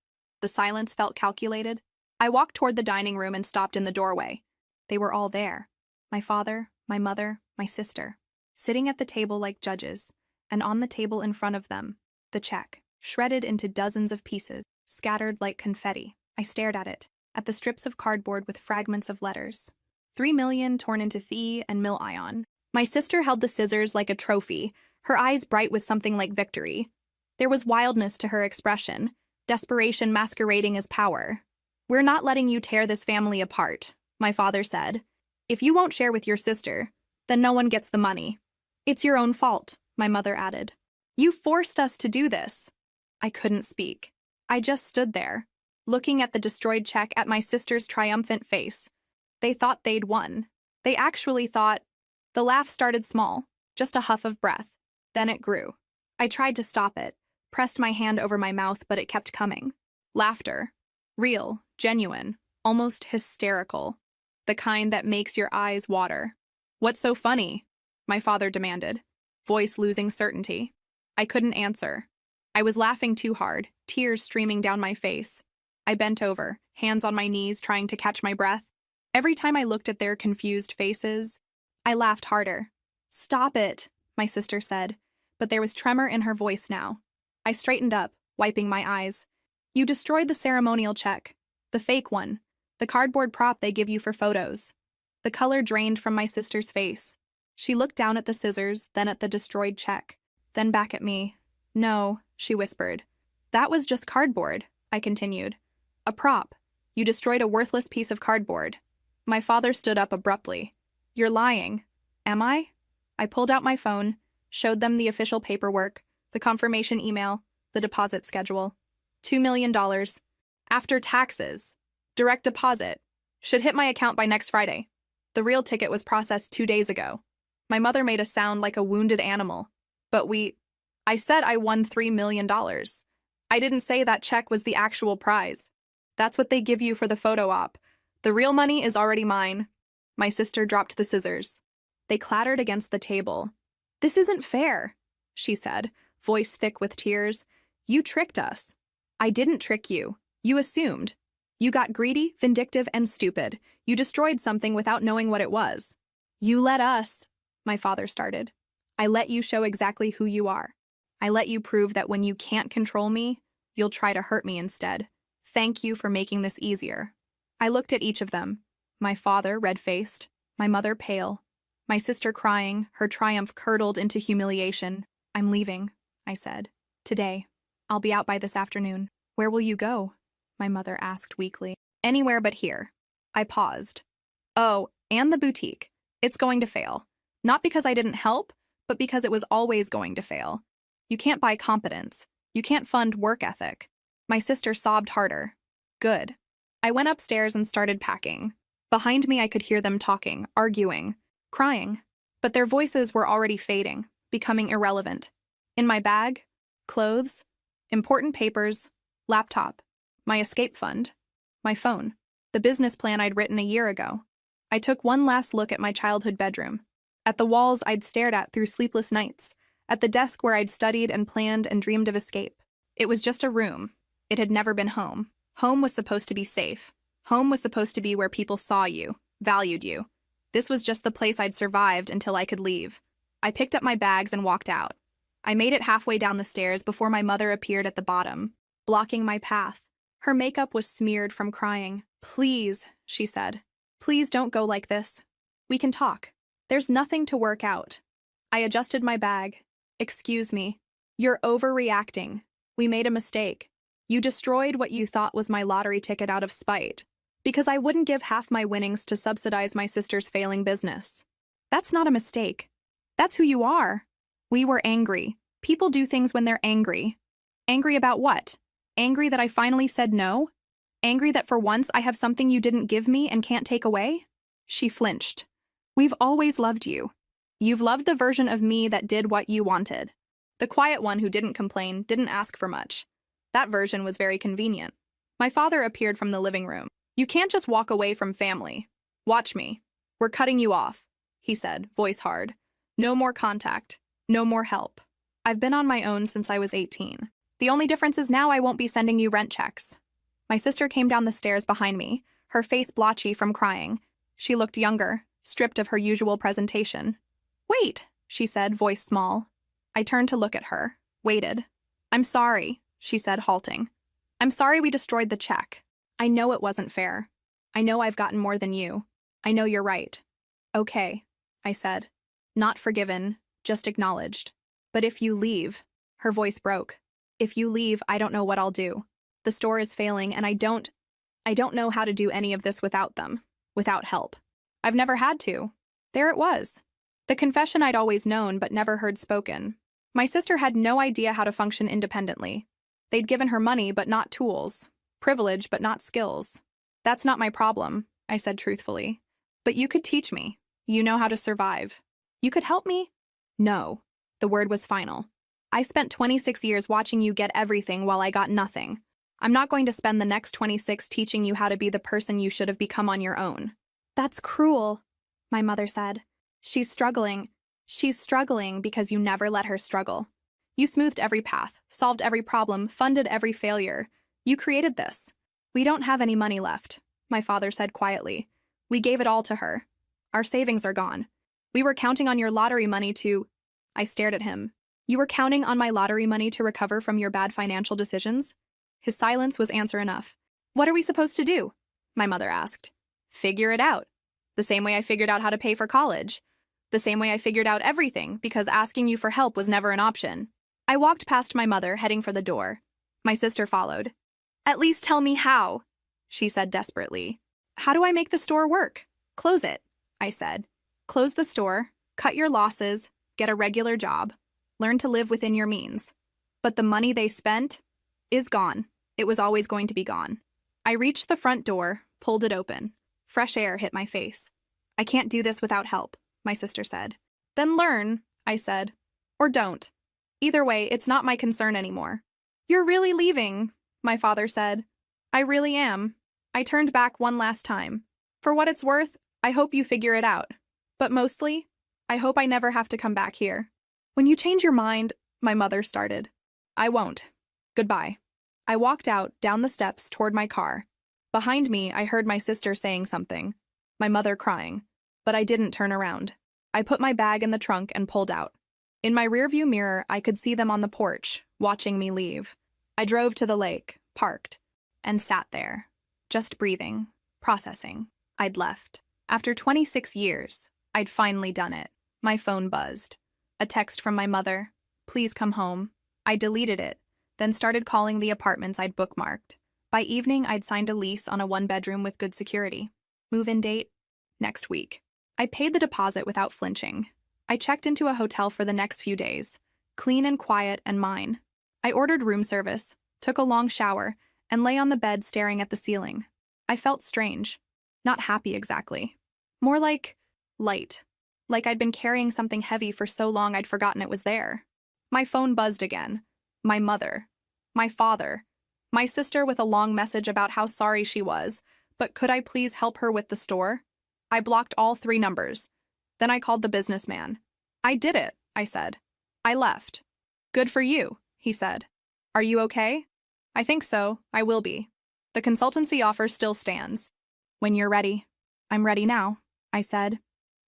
The silence felt calculated. I walked toward the dining room and stopped in the doorway. They were all there. My father, my mother, my sister. Sitting at the table like judges, and on the table in front of them, the check, shredded into dozens of pieces, scattered like confetti. I stared at it, at the strips of cardboard with fragments of letters. 3 million torn into Thea and Mil-Ion. My sister held the scissors like a trophy, her eyes bright with something like victory. There was wildness to her expression, desperation masquerading as power. We're not letting you tear this family apart, my father said. If you won't share with your sister, then no one gets the money. It's your own fault, my mother added. You forced us to do this. I couldn't speak. I just stood there, looking at the destroyed check at my sister's triumphant face. They thought they'd won. They actually thought. The laugh started small, just a huff of breath. Then it grew. I tried to stop it, pressed my hand over my mouth, but it kept coming. Laughter. Real, genuine, almost hysterical. The kind that makes your eyes water. What's so funny? My father demanded, voice losing certainty. I couldn't answer. I was laughing too hard, tears streaming down my face. I bent over, hands on my knees, trying to catch my breath. Every time I looked at their confused faces, I laughed harder. Stop it, my sister said, but there was tremor in her voice now. I straightened up, wiping my eyes. You destroyed the ceremonial check, the fake one, the cardboard prop they give you for photos. The color drained from my sister's face. She looked down at the scissors, then at the destroyed check, then back at me. No, she whispered. That was just cardboard, I continued. A prop. You destroyed a worthless piece of cardboard. My father stood up abruptly. You're lying. Am I? I pulled out my phone, showed them the official paperwork, the confirmation email, the deposit schedule. $2 million. After taxes. Direct deposit. Should hit my account by next Friday. The real ticket was processed 2 days ago. My mother made a sound like a wounded animal. But I said I won $3 million. I didn't say that check was the actual prize. That's what they give you for the photo op. The real money is already mine. My sister dropped the scissors. They clattered against the table. This isn't fair, she said, voice thick with tears. You tricked us. I didn't trick you. You assumed. You got greedy, vindictive, and stupid. You destroyed something without knowing what it was. You let us, my father started. I let you show exactly who you are. I let you prove that when you can't control me, you'll try to hurt me instead. Thank you for making this easier. I looked at each of them. My father, red-faced. My mother, pale. My sister crying, her triumph curdled into humiliation. I'm leaving, I said. Today. I'll be out by this afternoon. Where will you go? My mother asked weakly. Anywhere but here. I paused. Oh, and the boutique. It's going to fail. Not because I didn't help, but because it was always going to fail. You can't buy competence. You can't fund work ethic. My sister sobbed harder. Good. I went upstairs and started packing. Behind me I could hear them talking, arguing, crying. But their voices were already fading, becoming irrelevant. In my bag, clothes, important papers, laptop, my escape fund, my phone, the business plan I'd written a year ago. I took one last look at my childhood bedroom, at the walls I'd stared at through sleepless nights, at the desk where I'd studied and planned and dreamed of escape. It was just a room. It had never been home. Home was supposed to be safe. Home was supposed to be where people saw you, valued you. This was just the place I'd survived until I could leave. I picked up my bags and walked out. I made it halfway down the stairs before my mother appeared at the bottom, blocking my path. Her makeup was smeared from crying. "Please," she said. "Please don't go like this. We can talk. There's nothing to work out." I adjusted my bag. "Excuse me. You're overreacting. We made a mistake. You destroyed what you thought was my lottery ticket out of spite, because I wouldn't give half my winnings to subsidize my sister's failing business. That's not a mistake. That's who you are." We were angry. People do things when they're angry. Angry about what? Angry that I finally said no? Angry that for once I have something you didn't give me and can't take away? She flinched. "We've always loved you. You've loved the version of me that did what you wanted. The quiet one who didn't complain, didn't ask for much. That version was very convenient." My father appeared from the living room. "You can't just walk away from family. Watch me. We're cutting you off," he said, voice hard. "No more contact. No more help. I've been on my own since I was 18. The only difference is now I won't be sending you rent checks." My sister came down the stairs behind me, her face blotchy from crying. She looked younger, stripped of her usual presentation. "Wait," she said, voice small. I turned to look at her, waited. "I'm sorry," she said, halting. "I'm sorry we destroyed the check. I know it wasn't fair. I know I've gotten more than you. I know you're right." "Okay," I said. Not forgiven, just acknowledged. "But if you leave," her voice broke. "If you leave, I don't know what I'll do. The store is failing, and I don't know how to do any of this without them, without help. I've never had to." There it was. The confession I'd always known but never heard spoken. My sister had no idea how to function independently. They'd given her money but not tools, privilege but not skills. "That's not my problem," I said truthfully. "But you could teach me. You know how to survive. You could help me?" "No." The word was final. "I spent 26 years watching you get everything while I got nothing. I'm not going to spend the next 26 teaching you how to be the person you should have become on your own." "That's cruel," my mother said. She's struggling. She's struggling because you never let her struggle. You smoothed every path, solved every problem, funded every failure. You created this." "We don't have any money left," my father said quietly. "We gave it all to her. Our savings are gone. We were counting on your lottery money to—" I stared at him. "You were counting on my lottery money to recover from your bad financial decisions?" His silence was answer enough. "What are we supposed to do?" my mother asked. "Figure it out. The same way I figured out how to pay for college. The same way I figured out everything, because asking you for help was never an option." I walked past my mother, heading for the door. My sister followed. "At least tell me how," she said desperately. "How do I make the store work?" "Close it," I said. "Close the store, cut your losses, get a regular job, learn to live within your means. But the money they spent is gone. It was always going to be gone." I reached the front door, pulled it open. Fresh air hit my face. "I can't do this without help," my sister said. "Then learn," I said. "Or don't. Either way, it's not my concern anymore." "You're really leaving," my father said. "I really am." I turned back one last time. "For what it's worth, I hope you figure it out. But mostly, I hope I never have to come back here." "When you change your mind," my mother started. "I won't. Goodbye." I walked out, down the steps, toward my car. Behind me, I heard my sister saying something, my mother crying, but I didn't turn around. I put my bag in the trunk and pulled out. In my rearview mirror, I could see them on the porch, watching me leave. I drove to the lake, parked, and sat there, just breathing, processing. I'd left. After 26 years, I'd finally done it. My phone buzzed. A text from my mother. "Please come home." I deleted it, then started calling the apartments I'd bookmarked. By evening, I'd signed a lease on a one-bedroom with good security. Move-in date? Next week. I paid the deposit without flinching. I checked into a hotel for the next few days, clean and quiet and mine. I ordered room service, took a long shower, and lay on the bed staring at the ceiling. I felt strange. Not happy exactly. More like light. Like I'd been carrying something heavy for so long I'd forgotten it was there. My phone buzzed again. My mother. My father. My sister with a long message about how sorry she was, but could I please help her with the store? I blocked all 3 numbers. Then I called the businessman. "I did it," I said. "I left." "Good for you," he said. "Are you okay?" "I think so. I will be. The consultancy offer still stands." "When you're ready." "I'm ready now," I said.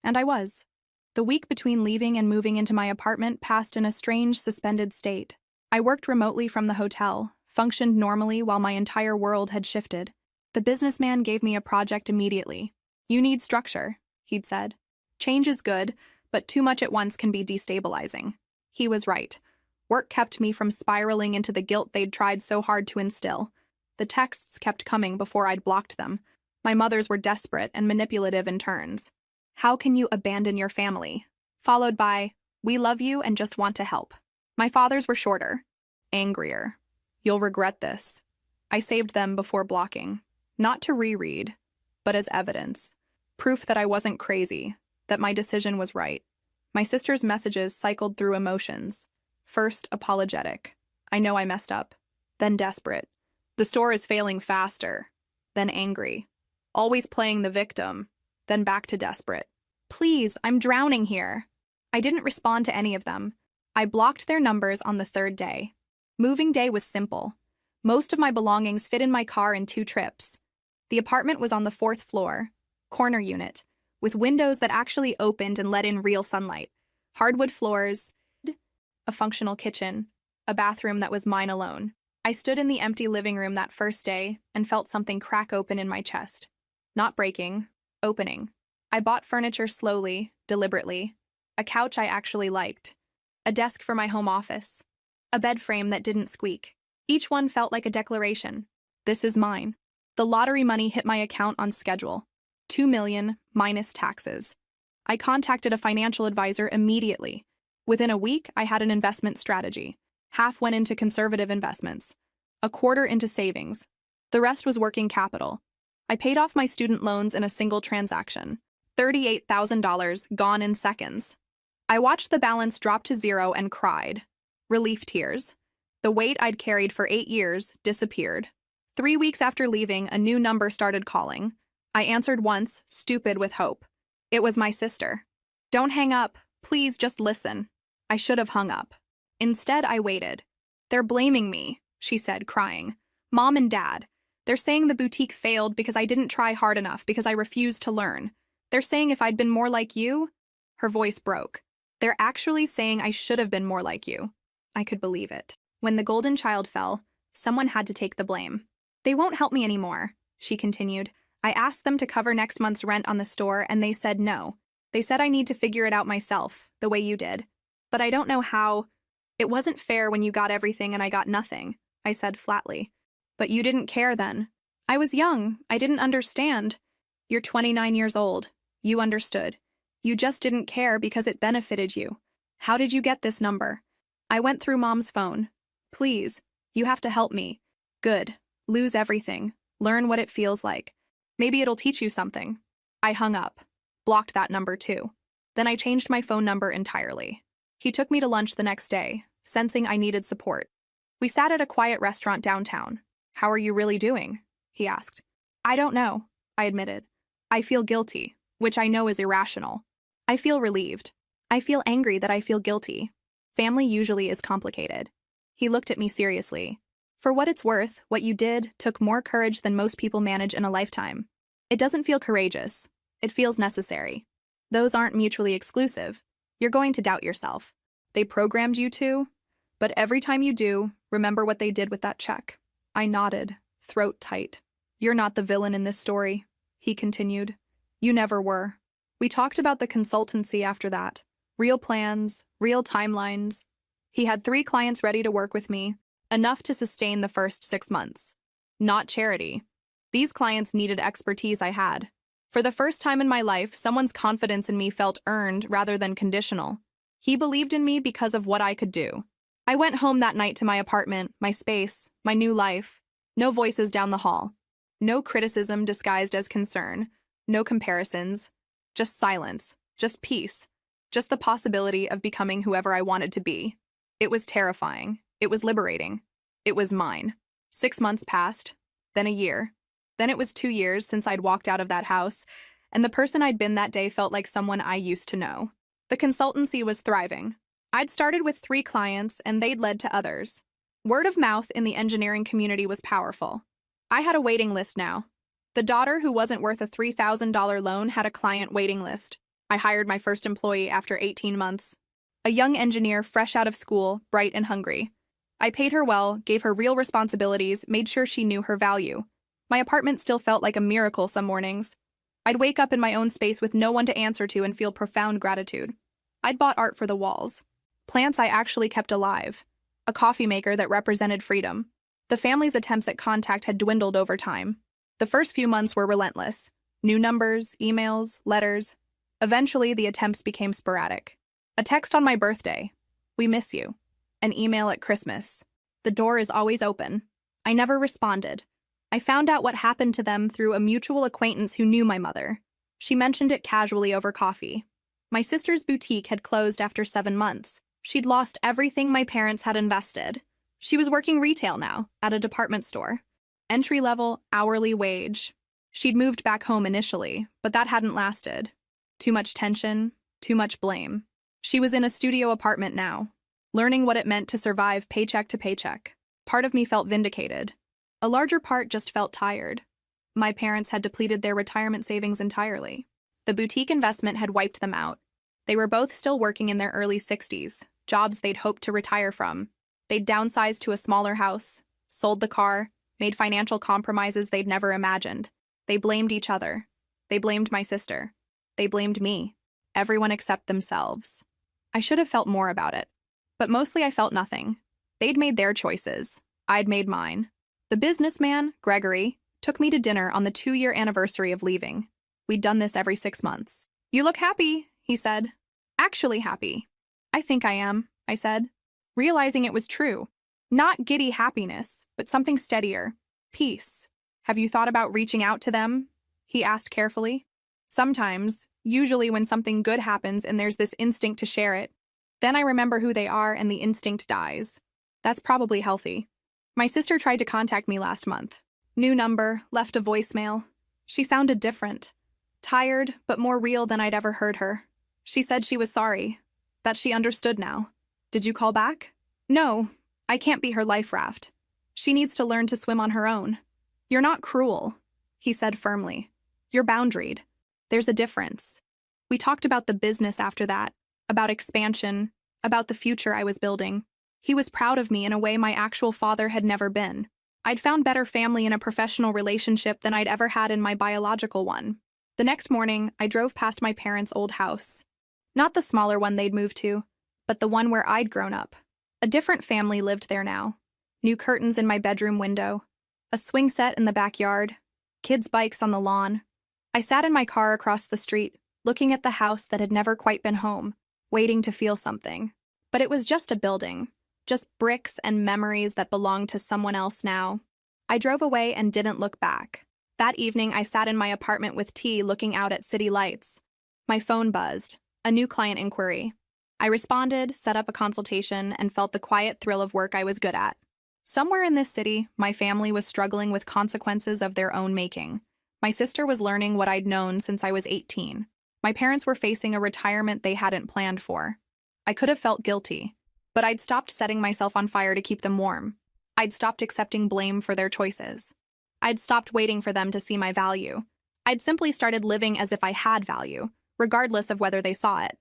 And I was. The week between leaving and moving into my apartment passed in a strange, suspended state. I worked remotely from the hotel, functioned normally while my entire world had shifted. The businessman gave me a project immediately. "You need structure," he'd said. "Change is good, but too much at once can be destabilizing." He was right. Work kept me from spiraling into the guilt they'd tried so hard to instill. The texts kept coming before I'd blocked them. My mothers were desperate and manipulative in turns. "How can you abandon your family?" Followed by, "We love you and just want to help." My father's were shorter, angrier. "You'll regret this." I saved them before blocking. Not to reread, but as evidence. Proof that I wasn't crazy, that my decision was right. My sister's messages cycled through emotions. First, apologetic. "I know I messed up." Then desperate. "The store is failing faster." Then angry. Always playing the victim. Then back to desperate. "Please, I'm drowning here." I didn't respond to any of them. I blocked their numbers on the third day. Moving day was simple. Most of my belongings fit in my car in 2 trips. The apartment was on the 4th floor, corner unit, with windows that actually opened and let in real sunlight, hardwood floors, a functional kitchen, a bathroom that was mine alone. I stood in the empty living room that first day and felt something crack open in my chest. Not breaking, opening. I bought furniture slowly, deliberately. A couch I actually liked. A desk for my home office. A bed frame that didn't squeak. Each one felt like a declaration. This is mine. The lottery money hit my account on schedule. $2 million minus taxes. I contacted a financial advisor immediately. Within a week, I had an investment strategy. Half went into conservative investments. A quarter into savings. The rest was working capital. I paid off my student loans in a single transaction. $38,000 gone in seconds. I watched the balance drop to 0 and cried. Relief tears. The weight I'd carried for 8 years disappeared. 3 weeks after leaving, a new number started calling. I answered once, stupid with hope. It was my sister. "Don't hang up. Please just listen." I should have hung up. Instead, I waited. "They're blaming me," she said, crying. "Mom and Dad. They're saying the boutique failed because I didn't try hard enough, because I refused to learn. They're saying if I'd been more like you..." Her voice broke. "They're actually saying I should have been more like you." I could believe it. When the golden child fell, someone had to take the blame. "They won't help me anymore," she continued. "I asked them to cover next month's rent on the store, and they said no. They said I need to figure it out myself, the way you did. But I don't know how. It wasn't fair when you got everything and I got nothing," I said flatly. "But you didn't care then." "I was young. I didn't understand." "You're 29 years old. You understood. You just didn't care because it benefited you. How did you get this number?" "I went through Mom's phone." "Please, you have to help me." "Good. Lose everything. Learn what it feels like. Maybe it'll teach you something." I hung up. Blocked that number too. Then I changed my phone number entirely. He took me to lunch the next day, sensing I needed support. We sat at a quiet restaurant downtown. "How are you really doing?" he asked. "I don't know," I admitted. "I feel guilty, which I know is irrational. I feel relieved. I feel angry that I feel guilty. Family usually is complicated." He looked at me seriously. "For what it's worth, what you did took more courage than most people manage in a lifetime. It doesn't feel courageous. It feels necessary. Those aren't mutually exclusive. You're going to doubt yourself. They programmed you to, but every time you do, remember what they did with that check." I nodded, throat tight. "You're not the villain in this story," he continued. "You never were." We talked about the consultancy after that. Real plans, real timelines. He had 3 clients ready to work with me, enough to sustain the first 6 months. Not charity. These clients needed expertise I had. For the first time in my life, someone's confidence in me felt earned rather than conditional. He believed in me because of what I could do. I went home that night to my apartment, my space, my new life. No voices down the hall. No criticism disguised as concern. No comparisons. Just silence. Just peace. Just the possibility of becoming whoever I wanted to be. It was terrifying. It was liberating. It was mine. 6 months passed. Then a year. Then it was 2 years since I'd walked out of that house, and the person I'd been that day felt like someone I used to know. The consultancy was thriving. I'd started with 3 clients, and they'd led to others. Word of mouth in the engineering community was powerful. I had a waiting list now. The daughter who wasn't worth a $3,000 loan had a client waiting list. I hired my first employee after 18 months. A young engineer fresh out of school, bright and hungry. I paid her well, gave her real responsibilities, made sure she knew her value. My apartment still felt like a miracle some mornings. I'd wake up in my own space with no one to answer to and feel profound gratitude. I'd bought art for the walls. Plants I actually kept alive. A coffee maker that represented freedom. The family's attempts at contact had dwindled over time. The first few months were relentless. New numbers, emails, letters. Eventually, the attempts became sporadic. A text on my birthday. We miss you. An email at Christmas. The door is always open. I never responded. I found out what happened to them through a mutual acquaintance who knew my mother. She mentioned it casually over coffee. My sister's boutique had closed after 7 months. She'd lost everything my parents had invested. She was working retail now, at a department store. Entry-level, hourly wage. She'd moved back home initially, but that hadn't lasted. Too much tension, too much blame. She was in a studio apartment now, learning what it meant to survive paycheck to paycheck. Part of me felt vindicated. A larger part just felt tired. My parents had depleted their retirement savings entirely. The boutique investment had wiped them out. They were both still working in their early 60s, jobs they'd hoped to retire from. They'd downsized to a smaller house, sold the car, made financial compromises they'd never imagined. They blamed each other. They blamed my sister. They blamed me. Everyone except themselves. I should have felt more about it. But mostly I felt nothing. They'd made their choices. I'd made mine. The businessman, Gregory, took me to dinner on the 2-year anniversary of leaving. We'd done this every 6 months. "You look happy," he said. "Actually happy." "I think I am," I said, realizing it was true. Not giddy happiness, but something steadier. Peace. "Have you thought about reaching out to them?" he asked carefully. "Sometimes, usually when something good happens and there's this instinct to share it. Then I remember who they are and the instinct dies. That's probably healthy." My sister tried to contact me last month. New number, left a voicemail. She sounded different. Tired, but more real than I'd ever heard her. She said she was sorry. That she understood now. "Did you call back?" "No, I can't be her life raft. She needs to learn to swim on her own." "You're not cruel," he said firmly. "You're boundaried. There's a difference." We talked about the business after that, about expansion, about the future I was building. He was proud of me in a way my actual father had never been. I'd found better family in a professional relationship than I'd ever had in my biological one. The next morning, I drove past my parents' old house. Not the smaller one they'd moved to, but the one where I'd grown up. A different family lived there now. New curtains in my bedroom window. A swing set in the backyard. Kids' bikes on the lawn. I sat in my car across the street, looking at the house that had never quite been home, waiting to feel something. But it was just a building. Just bricks and memories that belonged to someone else now. I drove away and didn't look back. That evening, I sat in my apartment with tea looking out at city lights. My phone buzzed. A new client inquiry. I responded, set up a consultation, and felt the quiet thrill of work I was good at. Somewhere in this city, my family was struggling with consequences of their own making. My sister was learning what I'd known since I was 18. My parents were facing a retirement they hadn't planned for. I could have felt guilty. But I'd stopped setting myself on fire to keep them warm. I'd stopped accepting blame for their choices. I'd stopped waiting for them to see my value. I'd simply started living as if I had value, regardless of whether they saw it.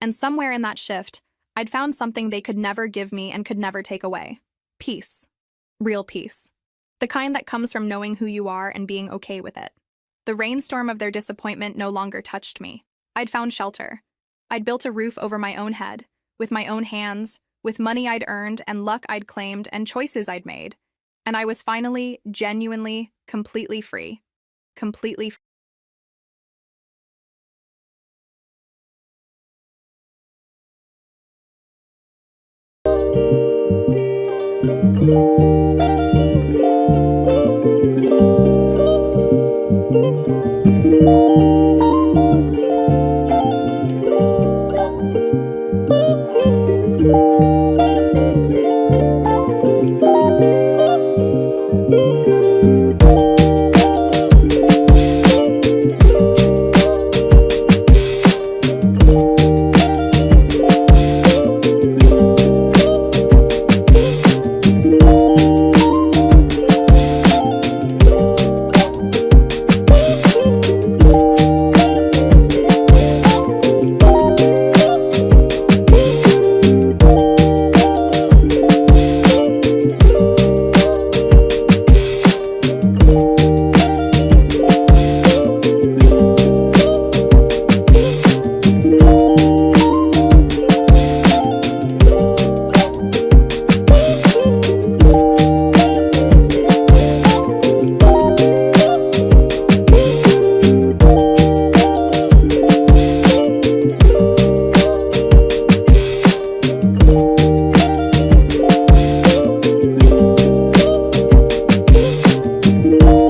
And somewhere in that shift, I'd found something they could never give me and could never take away. Peace. Real peace. The kind that comes from knowing who you are and being okay with it. The rainstorm of their disappointment no longer touched me. I'd found shelter. I'd built a roof over my own head, with my own hands, with money I'd earned and luck I'd claimed and choices I'd made. And I was finally, genuinely, completely free. Completely free.